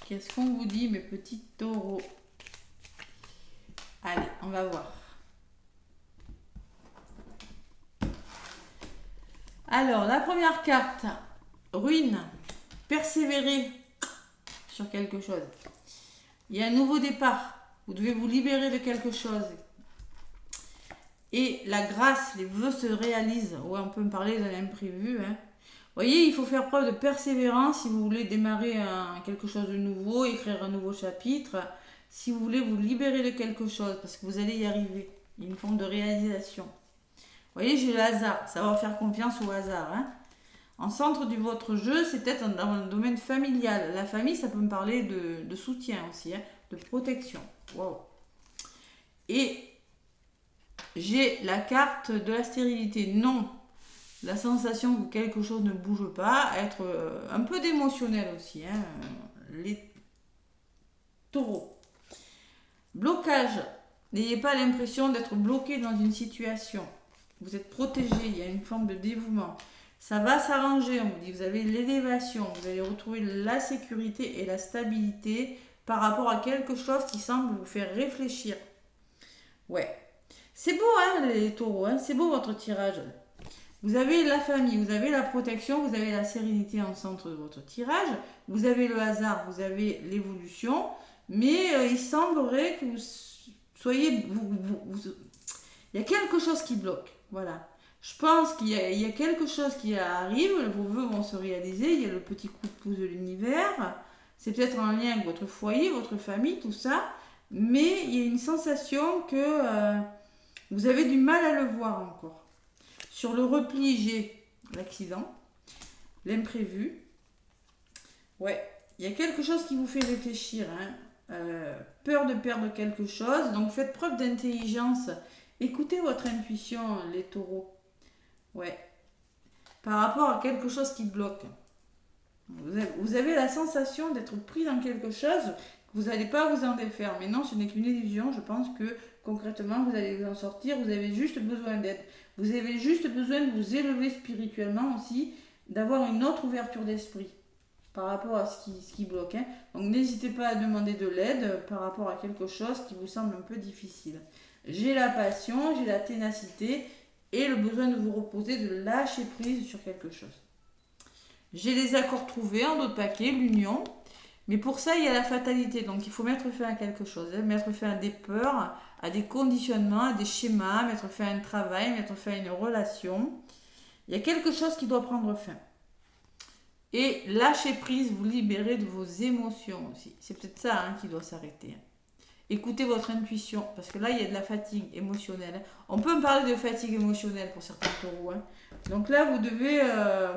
Qu'est-ce qu'on vous dit, mes petits taureaux? Allez, on va voir. Alors, la première carte, ruine, persévérer sur quelque chose. Il y a un nouveau départ. Vous devez vous libérer de quelque chose. Et la grâce, les vœux se réalisent. Ouais, on peut me parler d'un imprévu. Hein. Vous voyez, il faut faire preuve de persévérance si vous voulez démarrer quelque chose de nouveau, écrire un nouveau chapitre. Si vous voulez vous libérer de quelque chose, parce que vous allez y arriver. Il y a une forme de réalisation. Vous voyez, j'ai le hasard. Savoir faire confiance au hasard. Hein. En centre de votre jeu, c'est peut-être dans le domaine familial. La famille, ça peut me parler de soutien aussi, hein, de protection. Wow. Et j'ai la carte de la stérilité. Non. La sensation que quelque chose ne bouge pas. Être un peu d'émotionnel aussi. Hein. Les taureaux. Blocage. N'ayez pas l'impression d'être bloqué dans une situation. Vous êtes protégé. Il y a une forme de dévouement. Ça va s'arranger. On vous dit, vous avez l'élévation. Vous allez retrouver la sécurité et la stabilité par rapport à quelque chose qui semble vous faire réfléchir. Ouais. C'est beau, hein, les taureaux. Hein, c'est beau votre tirage. Vous avez la famille, vous avez la protection, vous avez la sérénité en centre de votre tirage. Vous avez le hasard, vous avez l'évolution. Mais il semblerait que Soyez, il y a quelque chose qui bloque. Voilà. Je pense qu'il y a quelque chose qui arrive, vos vœux vont se réaliser, il y a le petit coup de pouce de l'univers, c'est peut-être en lien avec votre foyer, votre famille, tout ça, mais il y a une sensation que vous avez du mal à le voir encore. Sur le repli, j'ai l'accident, l'imprévu. Ouais, il y a quelque chose qui vous fait réfléchir, hein. Peur de perdre quelque chose, donc faites preuve d'intelligence. Écoutez votre intuition, les taureaux. Ouais. Par rapport à quelque chose qui bloque. Vous avez la sensation d'être pris dans quelque chose, que vous n'allez pas vous en défaire. Mais non, ce n'est qu'une illusion. Je pense que concrètement, vous allez vous en sortir. Vous avez juste besoin d'aide. Vous avez juste besoin de vous élever spirituellement aussi, d'avoir une autre ouverture d'esprit par rapport à ce qui bloque. Hein. Donc n'hésitez pas à demander de l'aide par rapport à quelque chose qui vous semble un peu difficile. J'ai la passion, j'ai la ténacité et le besoin de vous reposer, de lâcher prise sur quelque chose. J'ai les accords trouvés en d'autres paquets, l'union. Mais pour ça, il y a la fatalité. Donc il faut mettre fin à quelque chose. Hein. Mettre fin à des peurs, à des conditionnements, à des schémas, mettre fin à un travail, mettre fin à une relation. Il y a quelque chose qui doit prendre fin. Et lâcher prise, vous libérer de vos émotions aussi. C'est peut-être ça hein, qui doit s'arrêter. Écoutez votre intuition, parce que là, il y a de la fatigue émotionnelle. On peut me parler de fatigue émotionnelle pour certains taureaux. Hein. Donc là, vous devez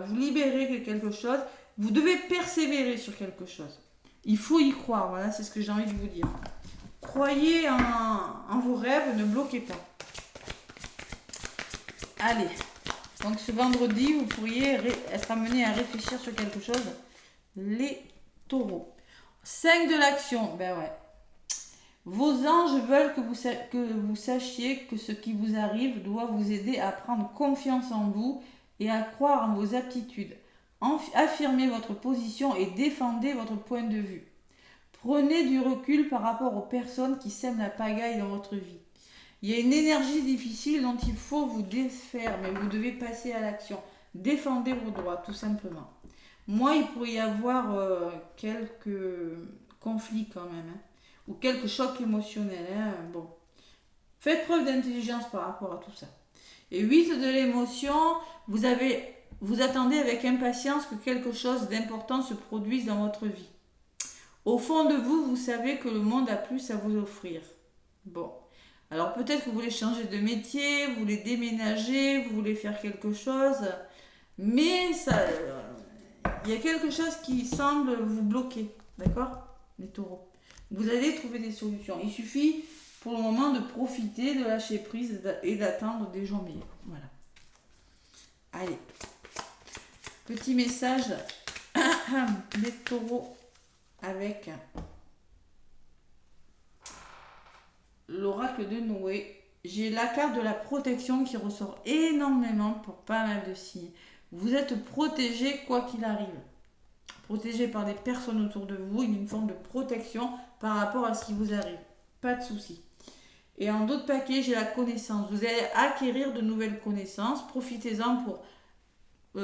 vous libérer de quelque chose. Vous devez persévérer sur quelque chose. Il faut y croire, voilà, c'est ce que j'ai envie de vous dire. Croyez en vos rêves, ne bloquez pas. Allez, donc ce vendredi, vous pourriez être amené à réfléchir sur quelque chose. Les taureaux. 5 de l'action, ben ouais. Vos anges veulent que vous sachiez que ce qui vous arrive doit vous aider à prendre confiance en vous et à croire en vos aptitudes. Affirmez votre position et défendez votre point de vue. Prenez du recul par rapport aux personnes qui sèment la pagaille dans votre vie. Il y a une énergie difficile dont il faut vous défaire, mais vous devez passer à l'action. Défendez vos droits, tout simplement. Moi, il pourrait y avoir quelques conflits quand même. Hein. Ou quelques chocs émotionnels. Hein. Bon. Faites preuve d'intelligence par rapport à tout ça. Et 8 de l'émotion, vous attendez avec impatience que quelque chose d'important se produise dans votre vie. Au fond de vous, vous savez que le monde a plus à vous offrir. Bon. Alors peut-être que vous voulez changer de métier, vous voulez déménager, vous voulez faire quelque chose. Mais il y a quelque chose qui semble vous bloquer. D'accord, les taureaux? Vous allez trouver des solutions. Il suffit pour le moment de profiter, de lâcher prise et d'attendre des jours meilleurs. Voilà. Allez. Petit message des taureaux avec l'oracle de Noé. J'ai la carte de la protection qui ressort énormément pour pas mal de signes. Vous êtes protégé quoi qu'il arrive. Protégé par des personnes autour de vous, une forme de protection par rapport à ce qui vous arrive. Pas de souci. Et en d'autres paquets, j'ai la connaissance. Vous allez acquérir de nouvelles connaissances. Profitez-en pour... il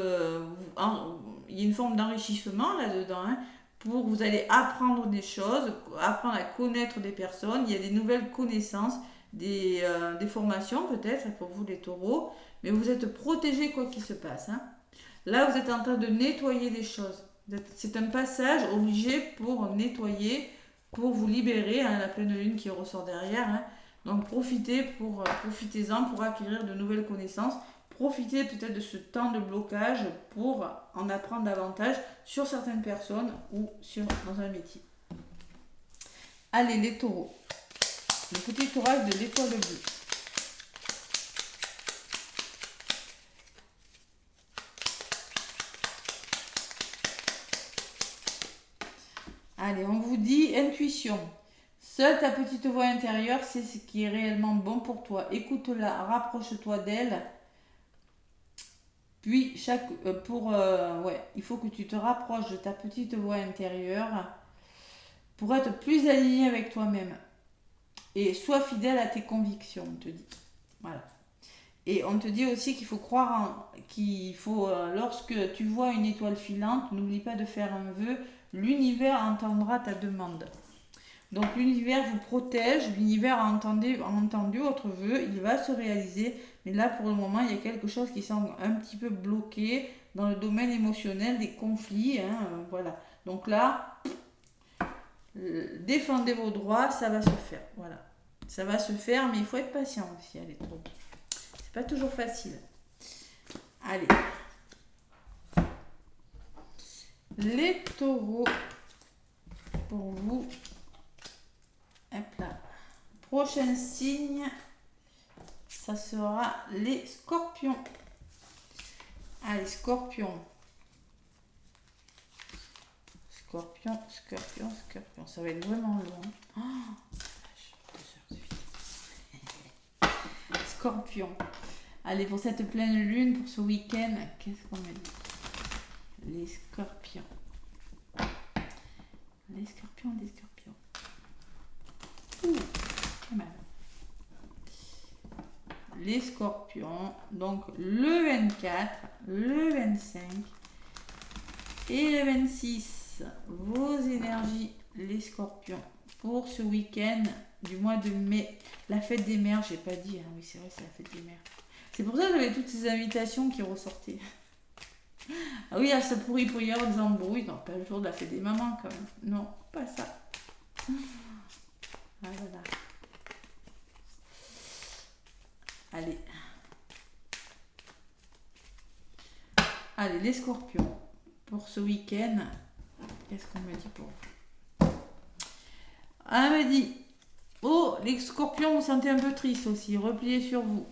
y a une forme d'enrichissement là-dedans. Hein, pour vous allez apprendre des choses, apprendre à connaître des personnes. Il y a des nouvelles connaissances, des formations peut-être pour vous les taureaux. Mais vous êtes protégé quoi qu'il se passe. Hein. Là, vous êtes en train de nettoyer des choses. C'est un passage obligé pour nettoyer, pour vous libérer, hein, la pleine lune qui ressort derrière. Hein. Donc profitez-en pour acquérir de nouvelles connaissances. Profitez peut-être de ce temps de blocage pour en apprendre davantage sur certaines personnes ou dans un métier. Allez, les taureaux. Le petit oracle de l'étoile bleue. Allez, on vous dit intuition. Seule ta petite voix intérieure sait ce qui est réellement bon pour toi. Écoute-la, rapproche-toi d'elle. Puis, il faut que tu te rapproches de ta petite voix intérieure pour être plus aligné avec toi-même. Et sois fidèle à tes convictions, on te dit. Voilà. Et on te dit aussi qu'il faut croire lorsque tu vois une étoile filante, n'oublie pas de faire un vœu. L'univers entendra ta demande. Donc l'univers vous protège, l'univers a entendu votre vœu, il va se réaliser. Mais là pour le moment il y a quelque chose qui semble un petit peu bloqué dans le domaine émotionnel, des conflits. Voilà. Donc là, défendez vos droits, ça va se faire. Voilà. Ça va se faire, mais il faut être patient aussi. Allez, trop. C'est pas toujours facile. Allez. Les taureaux, pour vous. Hop là. Prochain signe, ça sera les scorpions. Allez, scorpions. Scorpion. Ça va être vraiment long. Scorpion. Allez, pour cette pleine lune, pour ce week-end, qu'est-ce qu'on a dit? Les scorpions. Les scorpions. Pas mal. Les scorpions. Donc, le 24, le 25 et le 26. Vos énergies, les scorpions, pour ce week-end du mois de mai. La fête des mères, j'ai pas dit. Oui, c'est vrai, c'est la fête des mères. C'est pour ça que j'avais toutes ces invitations qui ressortaient. Ah oui, à ce pourri pour y avoir des embrouilles. Non, pas le jour de la fête des mamans quand même. Non, pas ça. Ah voilà. Allez. Allez, les scorpions. Pour ce week-end, qu'est-ce qu'on me dit pour vous? Ah, elle me dit, oh, les scorpions, vous sentez un peu triste aussi. Repliez sur vous.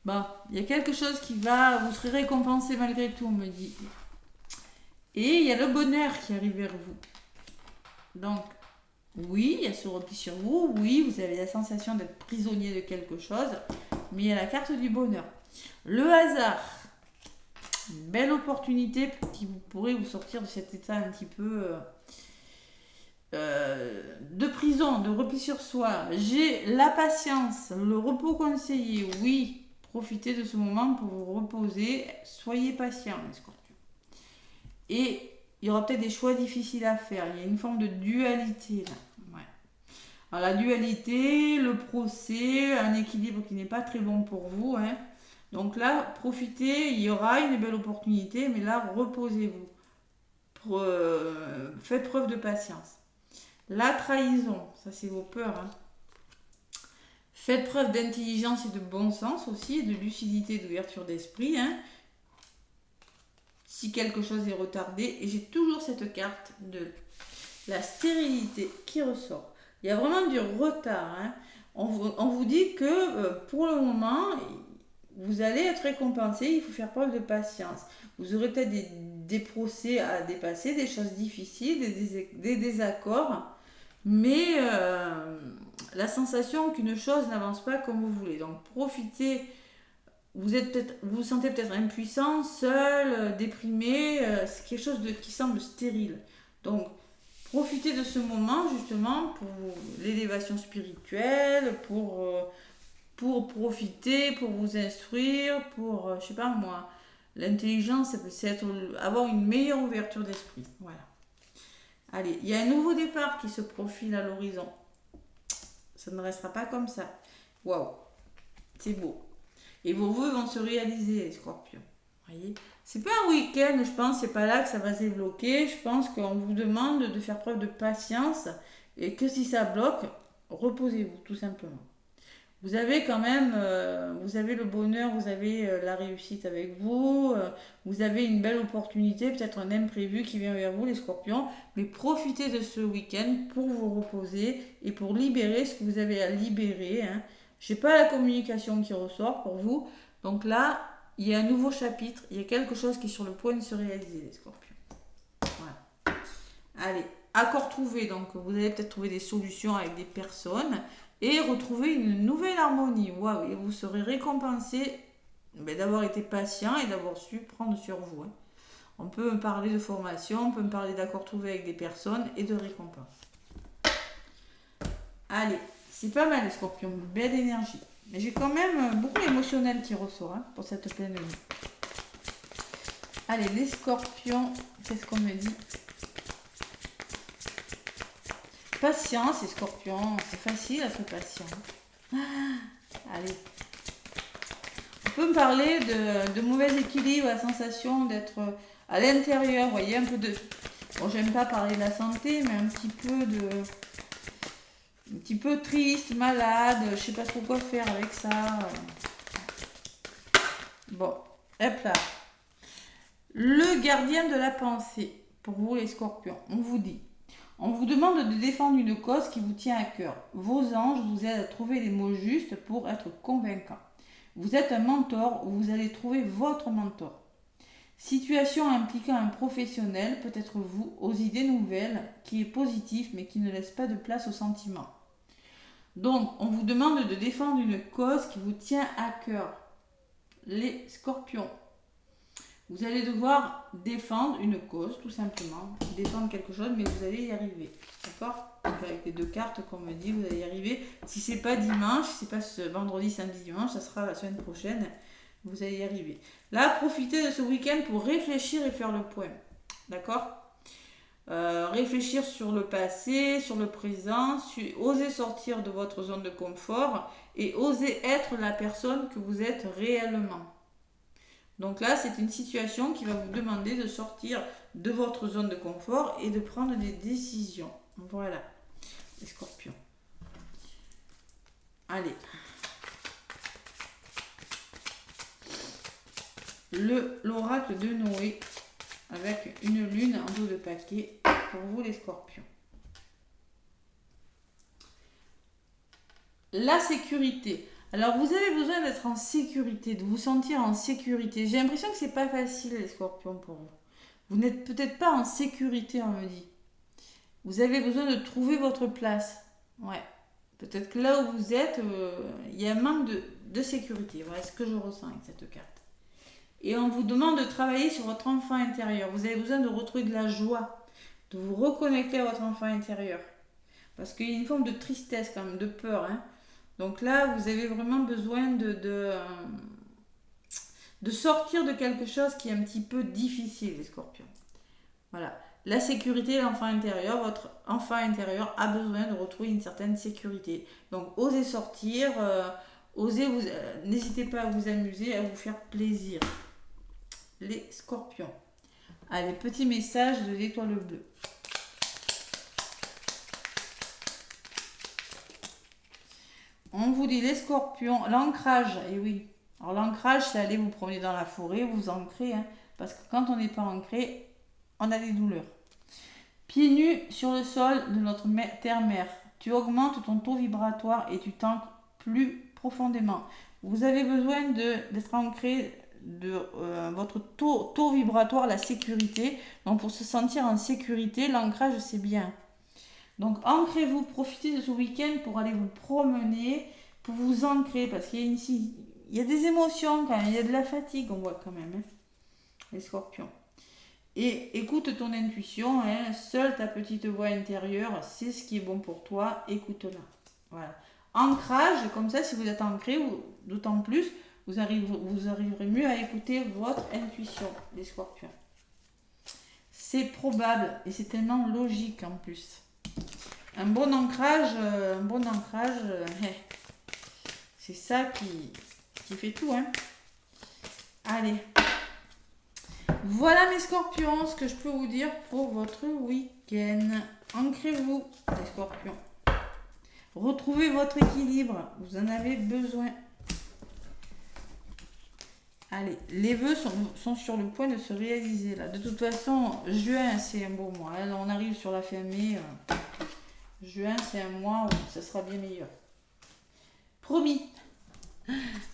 Bon, il y a quelque chose qui va, vous serez récompensé malgré tout, on me dit. Et il y a le bonheur qui arrive vers vous. Donc, oui, il y a ce repli sur vous. Oui, vous avez la sensation d'être prisonnier de quelque chose. Mais il y a la carte du bonheur. Le hasard. Une belle opportunité qui vous pourrez vous sortir de cet état un petit peu de prison, de repli sur soi. J'ai la patience, le repos conseillé. Oui. Profitez de ce moment pour vous reposer. Soyez patient, les scorpions. Et il y aura peut-être des choix difficiles à faire. Il y a une forme de dualité là. Ouais. Alors la dualité, le procès, un équilibre qui n'est pas très bon pour vous. Donc là, profitez, il y aura une belle opportunité, mais là, reposez-vous. Faites preuve de patience. La trahison, ça c'est vos peurs. Faites preuve d'intelligence et de bon sens aussi, de lucidité, d'ouverture d'esprit. Si quelque chose est retardé. Et j'ai toujours cette carte de la stérilité qui ressort. Il y a vraiment du retard. On vous dit que pour le moment, vous allez être récompensé. Il faut faire preuve de patience. Vous aurez peut-être des procès à dépasser, des choses difficiles, des désaccords. Mais la sensation qu'une chose n'avance pas comme vous voulez. Donc profitez, vous vous sentez peut-être impuissant, seul, déprimé, c'est quelque chose qui semble stérile. Donc profitez de ce moment justement pour l'élévation spirituelle, pour profiter, pour vous instruire, pour, je sais pas moi, l'intelligence, c'est avoir une meilleure ouverture d'esprit. Voilà. Allez, il y a un nouveau départ qui se profile à l'horizon. Ça ne restera pas comme ça. Waouh, c'est beau. Et vos vœux vont se réaliser, les scorpions. Voyez, c'est pas un week-end, je pense, c'est pas là que ça va se débloquer. Je pense qu'on vous demande de faire preuve de patience et que si ça bloque, reposez-vous, tout simplement. Vous avez quand même, vous avez le bonheur, vous avez la réussite avec vous, vous avez une belle opportunité, peut-être un imprévu qui vient vers vous, les scorpions, mais profitez de ce week-end pour vous reposer et pour libérer ce que vous avez à libérer. Je n'ai pas la communication qui ressort pour vous, donc là, il y a un nouveau chapitre, il y a quelque chose qui est sur le point de se réaliser, les scorpions. Voilà. Allez, accord trouvé, donc vous allez peut-être trouver des solutions avec des personnes, et retrouver une nouvelle harmonie. Waouh, et vous serez récompensé d'avoir été patient et d'avoir su prendre sur vous. On peut me parler de formation, on peut me parler d'accord trouvé avec des personnes et de récompense. Allez, c'est pas mal les scorpions, belle énergie. Mais j'ai quand même beaucoup d'émotionnel qui ressort pour cette pleine lune. Allez, les scorpions, qu'est-ce qu'on me dit? Patience, les scorpions. C'est facile d'être patient. Allez. On peut me parler de mauvais équilibre, la sensation d'être à l'intérieur. Vous voyez, un peu de... Bon, j'aime pas parler de la santé, mais un petit peu triste, malade. Je sais pas trop quoi faire avec ça. Bon, hop là. Le gardien de la pensée. Pour vous, les scorpions, on vous dit. On vous demande de défendre une cause qui vous tient à cœur. Vos anges vous aident à trouver les mots justes pour être convaincants. Vous êtes un mentor ou vous allez trouver votre mentor. Situation impliquant un professionnel, peut-être vous, aux idées nouvelles, qui est positif mais qui ne laisse pas de place aux sentiments. Donc, on vous demande de défendre une cause qui vous tient à cœur. Les scorpions. Vous allez devoir défendre une cause, tout simplement. Défendre quelque chose, mais vous allez y arriver. D'accord? Avec les deux cartes, comme on me dit, vous allez y arriver. Si c'est pas dimanche, si c'est pas ce vendredi, samedi, dimanche, ça sera la semaine prochaine. Vous allez y arriver. Là, profitez de ce week-end pour réfléchir et faire le point. D'accord? Réfléchir sur le passé, sur le présent, oser sortir de votre zone de confort et oser être la personne que vous êtes réellement. Donc là, c'est une situation qui va vous demander de sortir de votre zone de confort et de prendre des décisions. Voilà, les scorpions. Allez. L'oracle de Noé avec une lune en dos de paquet pour vous, les scorpions. La sécurité. Alors, vous avez besoin d'être en sécurité, de vous sentir en sécurité. J'ai l'impression que c'est pas facile, les scorpions, pour vous. Vous n'êtes peut-être pas en sécurité, on me dit. Vous avez besoin de trouver votre place. Ouais. Peut-être que là où vous êtes, il y a un manque de sécurité. Voilà ce que je ressens avec cette carte. Et on vous demande de travailler sur votre enfant intérieur. Vous avez besoin de retrouver de la joie, de vous reconnecter à votre enfant intérieur. Parce qu'il y a une forme de tristesse quand même, de peur, hein. Donc là, vous avez vraiment besoin de sortir de quelque chose qui est un petit peu difficile, les scorpions. Voilà. La sécurité, l'enfant intérieur, votre enfant intérieur a besoin de retrouver une certaine sécurité. Donc, osez sortir, n'hésitez pas à vous amuser, à vous faire plaisir. Les scorpions. Allez, petit message de l'étoile bleue. On vous dit les scorpions, l'ancrage, et oui. Alors l'ancrage, c'est aller vous promener dans la forêt, vous ancrer, hein, parce que quand on n'est pas ancré, on a des douleurs. Pieds nus sur le sol de notre terre-mère. Tu augmentes ton taux vibratoire et tu t'ancres plus profondément. Vous avez besoin d'être ancré de votre taux vibratoire, la sécurité. Donc pour se sentir en sécurité, l'ancrage, c'est bien. Donc ancrez-vous, profitez de ce week-end pour aller vous promener, pour vous ancrer, parce qu'il y a des émotions quand même, il y a de la fatigue, on voit quand même, hein, les scorpions. Et écoute ton intuition, hein, seule ta petite voix intérieure, c'est ce qui est bon pour toi, écoute-la. Voilà. Ancrage, comme ça, si vous êtes ancré, d'autant plus, vous arriverez mieux à écouter votre intuition, les scorpions. C'est probable, et c'est tellement logique en plus. Un bon ancrage, c'est ça qui fait tout, hein. Allez. Voilà mes scorpions, ce que je peux vous dire pour votre week-end. Ancrez-vous, les scorpions. Retrouvez votre équilibre, vous en avez besoin. Allez, les vœux sont sur le point de se réaliser là. De toute façon, juin, c'est un beau mois. Là, on arrive sur la fin mai. Juin, c'est un mois où ça sera bien meilleur. Promis.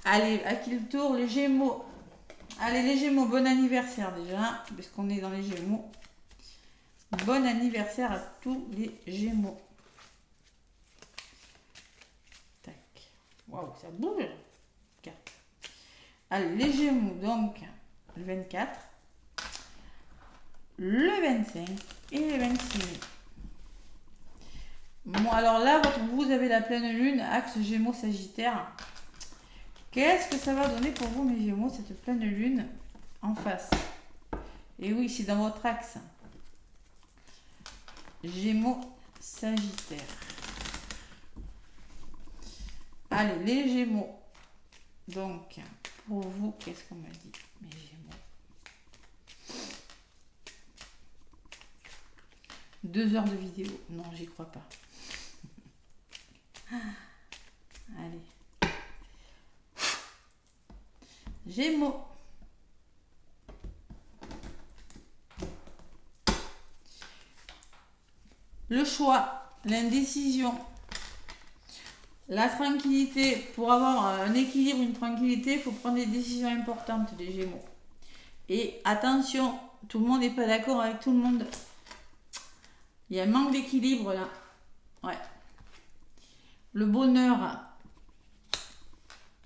Allez, à qui le tour? Les Gémeaux. Allez, les Gémeaux, bon anniversaire déjà, parce qu'on est dans les Gémeaux. Bon anniversaire à tous les Gémeaux. Tac. Waouh, ça bouge. 4. Allez, les Gémeaux, donc, le 24, le 25 et le 26 mai. Bon, alors là, vous avez la pleine lune, axe Gémeaux-Sagittaire. Qu'est-ce que ça va donner pour vous, mes Gémeaux, cette pleine lune en face? Et oui, c'est dans votre axe. Gémeaux, Sagittaire. Allez, les Gémeaux. Donc, pour vous, qu'est-ce qu'on m'a dit, mes Gémeaux? 2 heures de vidéo. Non, j'y crois pas. Allez. Gémeaux. Le choix, l'indécision, la tranquillité. Pour avoir un équilibre, une tranquillité, il faut prendre des décisions importantes, les Gémeaux. Et attention, tout le monde n'est pas d'accord avec tout le monde. Il y a un manque d'équilibre là. Ouais. Le bonheur.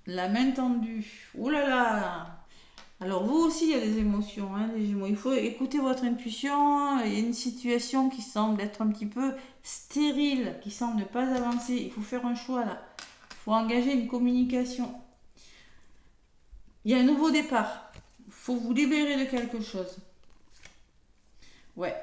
La main tendue. Ouh là là. Alors vous aussi, il y a des émotions, hein, les Gémeaux. Il faut écouter votre intuition. Il y a une situation qui semble être un petit peu stérile, qui semble ne pas avancer. Il faut faire un choix là. Il faut engager une communication. Il y a un nouveau départ. Il faut vous libérer de quelque chose. Ouais.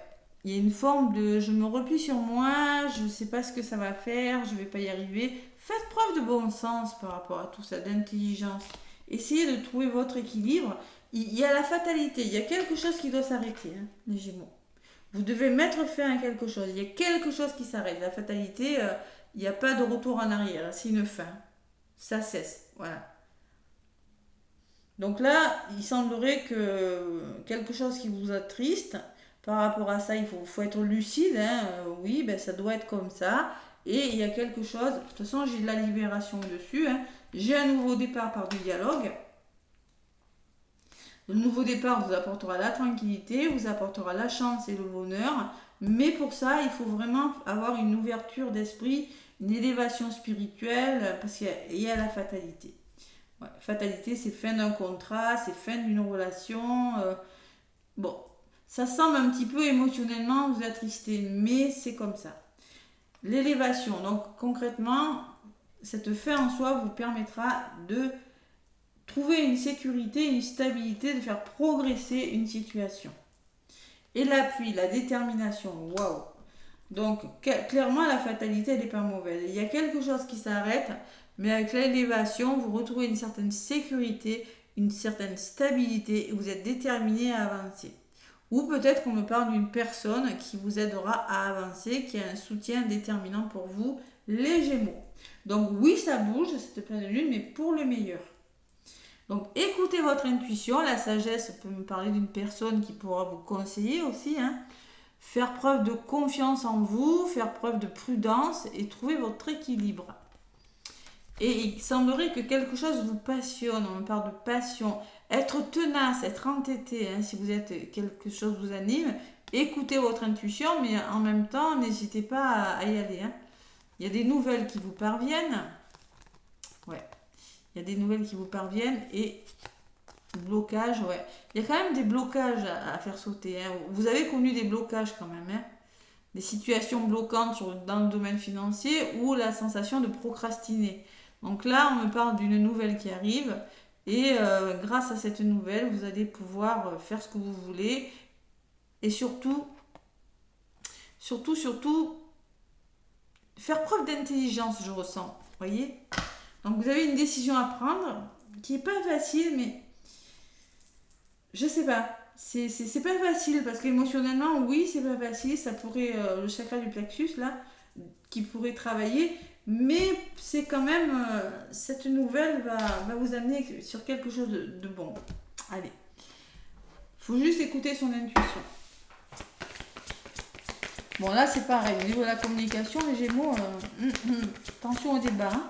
Il y a une forme de je me replie sur moi, je ne sais pas ce que ça va faire, je ne vais pas y arriver. Faites preuve de bon sens par rapport à tout ça, d'intelligence. Essayez de trouver votre équilibre. Il y a la fatalité, il y a quelque chose qui doit s'arrêter, hein, les Gémeaux. Vous devez mettre fin à quelque chose. Il y a quelque chose qui s'arrête. La fatalité, il n'y a pas de retour en arrière. C'est une fin. Ça cesse. Voilà. Donc là, il semblerait que quelque chose qui vous attriste, par rapport à ça, il faut être lucide. Hein. Oui, ben, ça doit être comme ça. Et il y a quelque chose. De toute façon, j'ai de la libération dessus. Hein. J'ai un nouveau départ par du dialogue. Le nouveau départ vous apportera la tranquillité, vous apportera la chance et le bonheur. Mais pour ça, il faut vraiment avoir une ouverture d'esprit, une élévation spirituelle, parce qu'il y a la fatalité. Ouais, fatalité, c'est fin d'un contrat, c'est fin d'une relation. Bon, ça semble un petit peu émotionnellement vous attrister, mais c'est comme ça. L'élévation, donc concrètement, cette fin en soi vous permettra de trouver une sécurité, une stabilité, de faire progresser une situation. Et l'appui, la détermination, waouh! Donc clairement la fatalité elle n'est pas mauvaise. Il y a quelque chose qui s'arrête, mais avec l'élévation, vous retrouvez une certaine sécurité, une certaine stabilité et vous êtes déterminé à avancer. Ou peut-être qu'on me parle d'une personne qui vous aidera à avancer, qui a un soutien déterminant pour vous, les Gémeaux. Donc oui, ça bouge, cette pleine lune, mais pour le meilleur. Donc écoutez votre intuition, la sagesse peut me parler d'une personne qui pourra vous conseiller aussi. Hein. Faire preuve de confiance en vous, faire preuve de prudence et trouver votre équilibre. Et il semblerait que quelque chose vous passionne, on me parle de passion. Être tenace, être entêté, hein, si vous êtes quelque chose vous anime, écoutez votre intuition, mais en même temps, n'hésitez pas à y aller. Hein. Il y a des nouvelles qui vous parviennent. Ouais. Il y a des nouvelles qui vous parviennent et blocage, ouais. Il y a quand même des blocages à faire sauter. Hein. Vous avez connu des blocages quand même. Hein. Des situations bloquantes dans le domaine financier ou la sensation de procrastiner. Donc là, on me parle d'une nouvelle qui arrive et grâce à cette nouvelle, vous allez pouvoir faire ce que vous voulez et surtout, faire preuve d'intelligence, je ressens. Vous voyez ? Donc vous avez une décision à prendre qui n'est pas facile, mais je sais pas. C'est pas facile parce qu'émotionnellement, oui, c'est pas facile. Ça pourrait, le chakra du plexus là, qui pourrait travailler, mais c'est quand même, cette nouvelle va vous amener sur quelque chose de bon. Allez, faut juste écouter son intuition. Bon là c'est pareil, au niveau de la communication, les Gémeaux, attention au débat. Hein.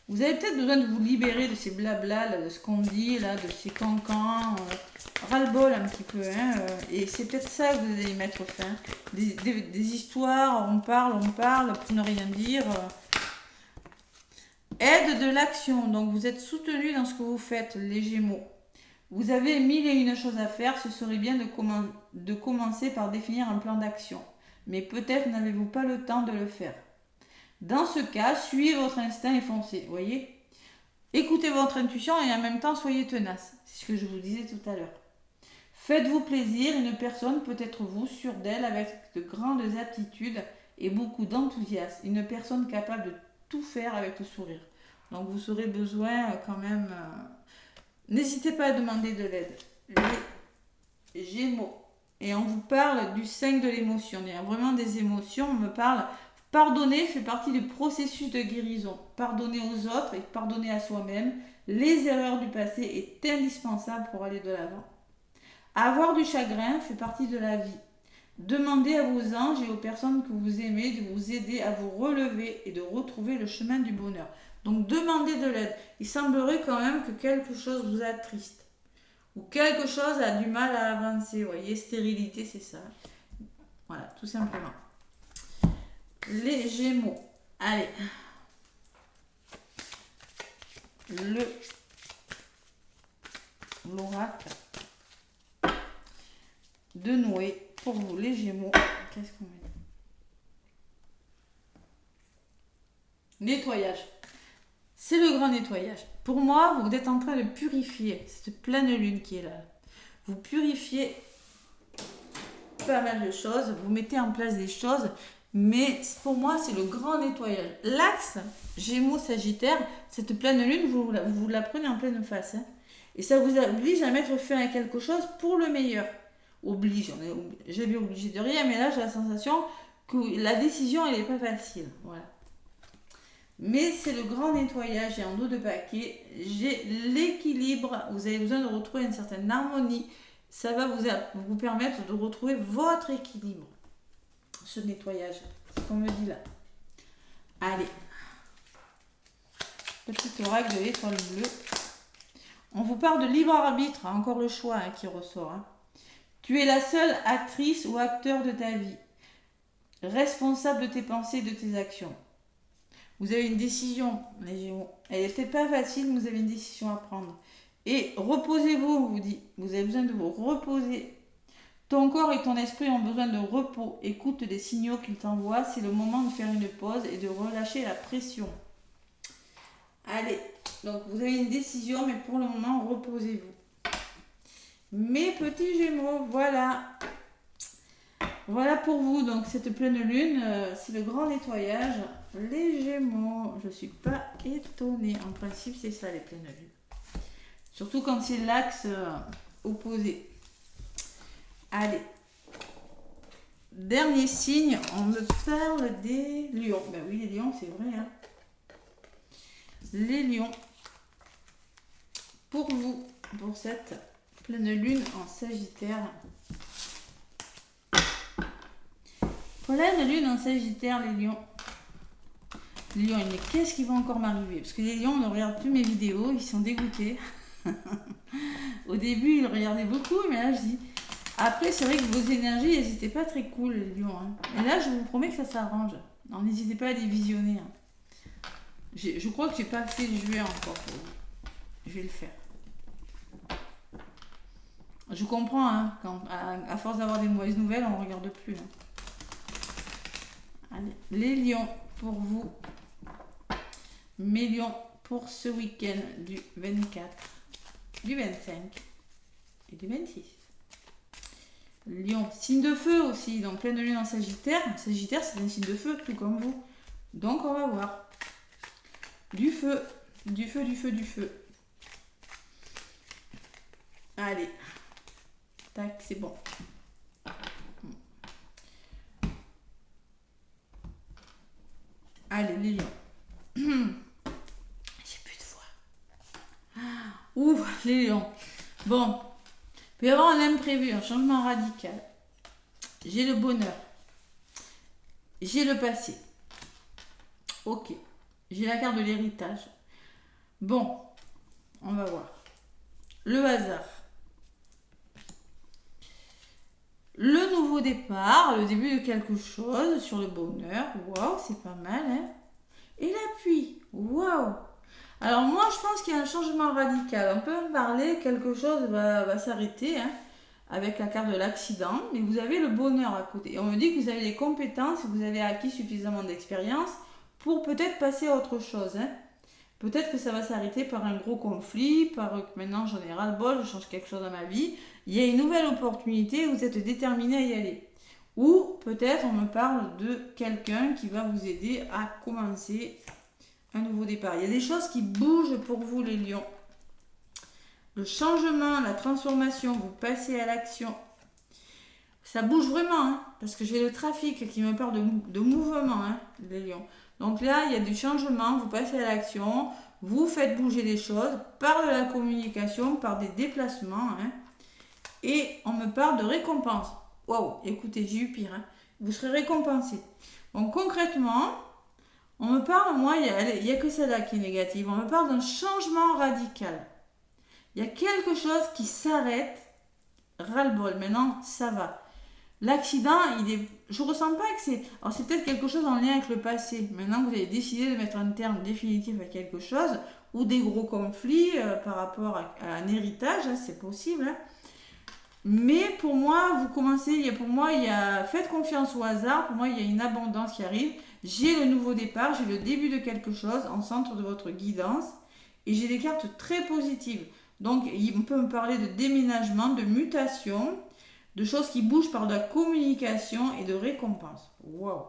Vous avez peut-être besoin de vous libérer de ces blabla, là, de ce qu'on dit, là, de ces cancans, ras-le-bol un petit peu. Hein, et c'est peut-être ça que vous allez mettre fin. Des histoires, on parle pour ne rien dire. Aide de l'action, donc vous êtes soutenu dans ce que vous faites, les Gémeaux. Vous avez 1001 choses à faire, ce serait bien de commencer par définir un plan d'action. Mais peut-être n'avez-vous pas le temps de le faire. Dans ce cas, suivez votre instinct et foncez, vous voyez. Écoutez votre intuition et en même temps, soyez tenace. C'est ce que je vous disais tout à l'heure. Faites-vous plaisir, une personne peut être vous, sûre d'elle, avec de grandes aptitudes et beaucoup d'enthousiasme. Une personne capable de tout faire avec le sourire. Donc vous aurez besoin quand même... N'hésitez pas à demander de l'aide. Les Gémeaux. Et on vous parle du 5 de l'émotion. Il y a vraiment des émotions. On me parle... Pardonner fait partie du processus de guérison. Pardonner aux autres et pardonner à soi-même. Les erreurs du passé est indispensable pour aller de l'avant. Avoir du chagrin fait partie de la vie. Demandez à vos anges et aux personnes que vous aimez de vous aider à vous relever et de retrouver le chemin du bonheur. Donc demandez de l'aide. Il semblerait quand même que quelque chose vous attriste. Ou quelque chose a du mal à avancer. Vous voyez, stérilité, c'est ça. Voilà, tout simplement. Les Gémeaux. Allez. L'oracle de Noé pour vous, les Gémeaux. Qu'est-ce qu'on met? Nettoyage. C'est le grand nettoyage. Pour moi, vous êtes en train de purifier cette pleine lune qui est là. Vous purifiez pas mal de choses, vous mettez en place des choses, mais pour moi, c'est le grand nettoyage. L'axe Gémeaux-Sagittaire, cette pleine lune, vous la prenez en pleine face. Hein. Et ça vous oblige à mettre fin à quelque chose pour le meilleur. Oblige, on est jamais obligé de rien, mais là, j'ai la sensation que la décision, elle n'est pas facile. Voilà. Mais c'est le grand nettoyage, j'ai en dos de paquet, j'ai l'équilibre, vous avez besoin de retrouver une certaine harmonie, ça va vous permettre de retrouver votre équilibre, ce nettoyage, c'est ce qu'on me dit là. Allez, petit oracle de l'étoile bleue, on vous parle de libre arbitre, encore le choix hein, qui ressort. Hein. Tu es la seule actrice ou acteur de ta vie, responsable de tes pensées et de tes actions. Vous avez une décision, les Gémeaux. Elle n'est peut-être pas facile, mais vous avez une décision à prendre. Et reposez-vous, on vous dit. Vous avez besoin de vous reposer. Ton corps et ton esprit ont besoin de repos. Écoute les signaux qu'ils t'envoient. C'est le moment de faire une pause et de relâcher la pression. Allez, donc vous avez une décision, mais pour le moment, reposez-vous. Mes petits Gémeaux, voilà. Voilà pour vous, donc cette pleine lune, c'est le grand nettoyage. Les Gémeaux, je ne suis pas étonnée. En principe, c'est ça les pleines lunes. Surtout quand c'est l'axe opposé. Allez. Dernier signe, on me parle des lions. Ben oui, les lions, c'est vrai. Hein. Les lions, pour vous, pour cette pleine lune en Sagittaire. Pleine lune en Sagittaire, les lions. Les lions, mais qu'est-ce qui va encore m'arriver? Parce que les lions ne regardent plus mes vidéos, ils sont dégoûtés. Au début, ils regardaient beaucoup, mais là, je dis... Après, c'est vrai que vos énergies, elles n'étaient pas très cool, les lions. Hein. Et là, je vous promets que ça s'arrange. Non, n'hésitez pas à les visionner. Hein. Je crois que j'ai pas assez joué encore pour vous. Je vais le faire. Je comprends, hein, quand, à force d'avoir des mauvaises nouvelles, on ne regarde plus. Hein. Allez, les lions, pour vous. Mes lions, pour ce week-end du 24, du 25 et du 26. Lion, signe de feu aussi, donc pleine lune en Sagittaire. Sagittaire, c'est un signe de feu, tout comme vous. Donc, on va voir. Du feu, du feu, du feu, du feu. Allez. Tac, c'est bon. Allez, les lions. J'ai plus de voix. Ouh, les lions. Bon. Il peut y avoir un imprévu, un changement radical. J'ai le bonheur. J'ai le passé. Ok. J'ai la carte de l'héritage. Bon. On va voir. Le hasard. Le nouveau départ, le début de quelque chose sur le bonheur. Waouh, c'est pas mal, hein. Et l'appui. Waouh. Alors moi, je pense qu'il y a un changement radical. On peut en parler, quelque chose va s'arrêter, hein, avec la carte de l'accident. Mais vous avez le bonheur à côté. Et on me dit que vous avez les compétences, vous avez acquis suffisamment d'expérience pour peut-être passer à autre chose. Hein. Peut-être que ça va s'arrêter par un gros conflit, par maintenant j'en ai ras-le-bol, je change quelque chose dans ma vie. Il y a une nouvelle opportunité, vous êtes déterminé à y aller. Ou peut-être on me parle de quelqu'un qui va vous aider à commencer un nouveau départ. Il y a des choses qui bougent pour vous les lions. Le changement, la transformation, vous passez à l'action. Ça bouge vraiment, hein, parce que j'ai le trafic qui me parle de mouvement, hein, les lions. Donc là, il y a du changement, vous passez à l'action, vous faites bouger les choses par de la communication, par des déplacements, hein, et on me parle de récompense. Waouh, écoutez, j'ai eu pire, hein. Vous serez récompensé. Donc concrètement, on me parle, moi, il n'y a que celle-là qui est négative, on me parle d'un changement radical. Il y a quelque chose qui s'arrête, ras-le-bol, maintenant ça va. L'accident, je ressens pas que c'est... Alors c'est peut-être quelque chose en lien avec le passé. Maintenant que vous avez décidé de mettre un terme définitif à quelque chose, ou des gros conflits par rapport à un héritage, hein, c'est possible. Hein. Mais pour moi, vous commencez, faites confiance au hasard, pour moi il y a une abondance qui arrive. J'ai le nouveau départ, j'ai le début de quelque chose en centre de votre guidance, et j'ai des cartes très positives. Donc on peut me parler de déménagement, de mutation, de choses qui bougent par de la communication et de récompense. Waouh!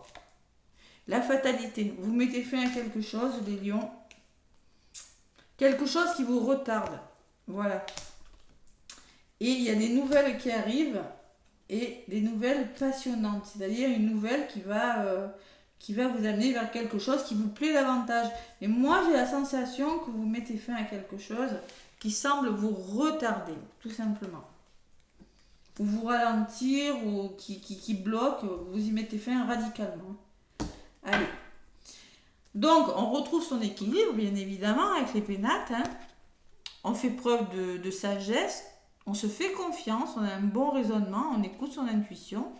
La fatalité. Vous mettez fin à quelque chose, les lions. Quelque chose qui vous retarde. Voilà. Et il y a des nouvelles qui arrivent et des nouvelles passionnantes. C'est-à-dire une nouvelle qui va vous amener vers quelque chose qui vous plaît davantage. Et moi, j'ai la sensation que vous mettez fin à quelque chose qui semble vous retarder, tout simplement. Ou vous ralentir, ou qui bloque, vous y mettez fin radicalement. Allez. Donc, on retrouve son équilibre, bien évidemment, avec les pénates. Hein. On fait preuve de sagesse, on se fait confiance, on a un bon raisonnement, on écoute son intuition.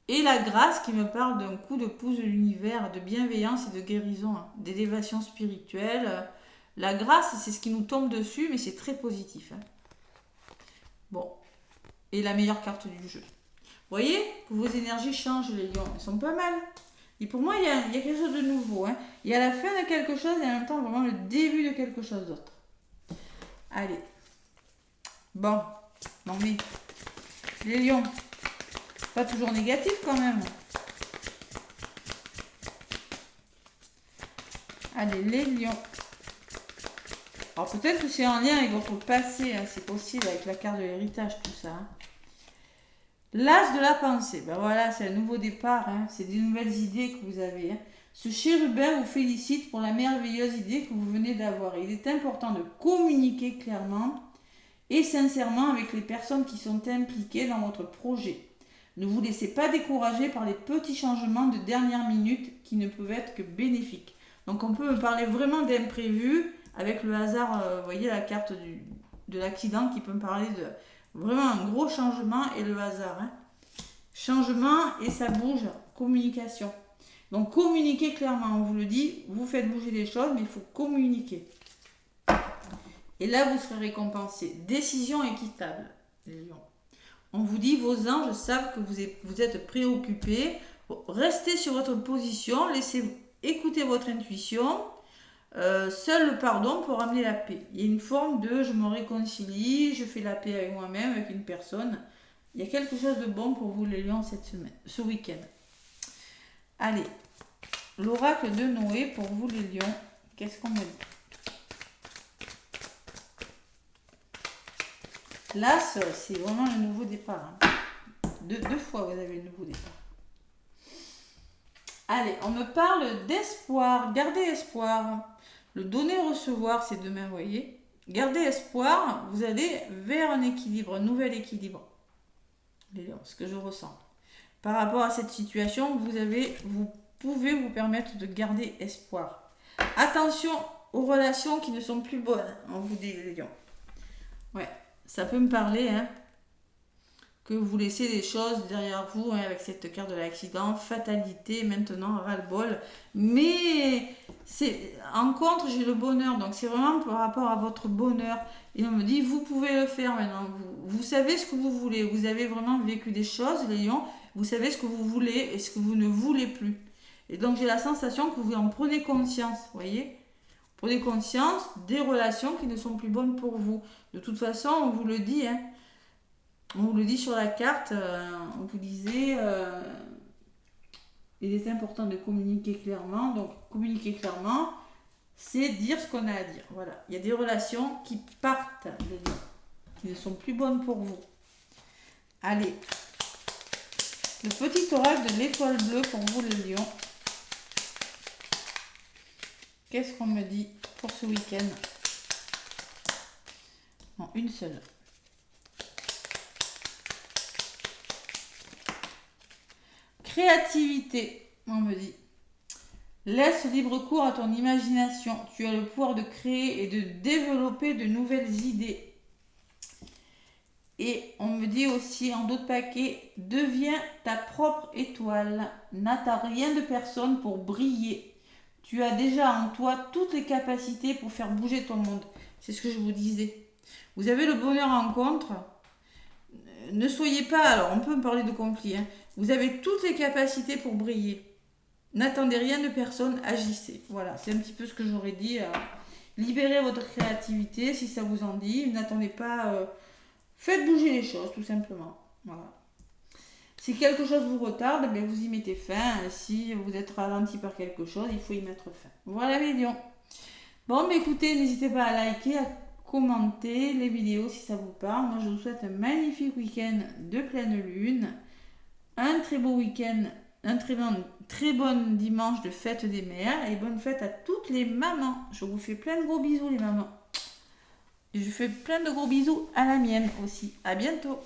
Et la grâce qui me parle d'un coup de pouce de l'univers, de bienveillance et de guérison, hein, d'élévation spirituelle. La grâce, c'est ce qui nous tombe dessus, mais c'est très positif. Hein. Bon. Et la meilleure carte du jeu. Vous voyez que vos énergies changent, les lions. Elles sont pas mal. Et pour moi, il y a quelque chose de nouveau. Hein. Il y a la fin de quelque chose et en même temps, vraiment le début de quelque chose d'autre. Allez. Bon. Non mais, les lions, pas toujours négatif quand même. Allez, les lions. Alors peut-être que c'est en lien avec votre passé, hein, c'est possible, avec la carte de l'héritage, tout ça. Hein. L'as de la pensée, ben voilà, c'est un nouveau départ, hein, c'est des nouvelles idées que vous avez. Hein. Ce chérubin vous félicite pour la merveilleuse idée que vous venez d'avoir. Il est important de communiquer clairement et sincèrement avec les personnes qui sont impliquées dans votre projet. Ne vous laissez pas décourager par les petits changements de dernière minute qui ne peuvent être que bénéfiques. Donc on peut me parler vraiment d'imprévu avec le hasard, vous voyez la carte de l'accident qui peut me parler de vraiment un gros changement et le hasard. Hein. Changement et ça bouge, communication. Donc communiquez clairement, on vous le dit, vous faites bouger les choses mais il faut communiquer. Et là vous serez récompensé. Décision équitable, les lions. On vous dit, vos anges savent que vous êtes préoccupés. Restez sur votre position, laissez écouter votre intuition. Seul le pardon peut ramener la paix. Il y a une forme de je me réconcilie, je fais la paix avec moi-même, avec une personne. Il y a quelque chose de bon pour vous les lions cette semaine, ce week-end. Allez, l'oracle de Noé pour vous les lions. Qu'est-ce qu'on me dit? L'as, c'est vraiment le nouveau départ. Hein. Deux fois, vous avez le nouveau départ. Allez, on me parle d'espoir. Gardez espoir. Le donner-recevoir, c'est demain, vous voyez. Gardez espoir, vous allez vers un équilibre, un nouvel équilibre. Ce que je ressens. Par rapport à cette situation, vous pouvez vous permettre de garder espoir. Attention aux relations qui ne sont plus bonnes, on vous dit les lions. Ouais. Ça peut me parler hein, que vous laissez des choses derrière vous hein, avec cette carte de l'accident, fatalité, maintenant ras-le-bol. Mais en contre, j'ai le bonheur. Donc c'est vraiment par rapport à votre bonheur. Et on me dit, vous pouvez le faire maintenant. Vous savez ce que vous voulez. Vous avez vraiment vécu des choses, les lions. Vous savez ce que vous voulez et ce que vous ne voulez plus. Et donc j'ai la sensation que vous en prenez conscience, vous voyez. Prenez conscience des relations qui ne sont plus bonnes pour vous. De toute façon, on vous le dit, hein. On vous le dit sur la carte, on vous disait, il est important de communiquer clairement. Donc, communiquer clairement, c'est dire ce qu'on a à dire. Voilà, il y a des relations qui partent, les lions, qui ne sont plus bonnes pour vous. Allez, le petit oracle de l'étoile bleue pour vous, les lions. Qu'est-ce qu'on me dit pour ce week-end? Non, une seule. Créativité, on me dit. Laisse libre cours à ton imagination. Tu as le pouvoir de créer et de développer de nouvelles idées. Et on me dit aussi en d'autres paquets, deviens ta propre étoile. N'attends rien de personne pour briller. Tu as déjà en toi toutes les capacités pour faire bouger ton monde. C'est ce que je vous disais. Vous avez le bonheur en contre. Ne soyez pas, alors on peut me parler de conflit, hein. Vous avez toutes les capacités pour briller. N'attendez rien de personne, agissez. Voilà, c'est un petit peu ce que j'aurais dit. Libérez votre créativité si ça vous en dit. N'attendez pas. Faites bouger les choses, tout simplement. Voilà. Si quelque chose vous retarde, ben vous y mettez fin. Si vous êtes ralenti par quelque chose, il faut y mettre fin. Voilà les lions. Bon, mais écoutez, n'hésitez pas à liker, à commenter les vidéos si ça vous parle. Moi, je vous souhaite un magnifique week-end de pleine lune. Un très beau week-end, un très bon dimanche de fête des mères. Et bonne fête à toutes les mamans. Je vous fais plein de gros bisous, les mamans. Et je fais plein de gros bisous à la mienne aussi. À bientôt.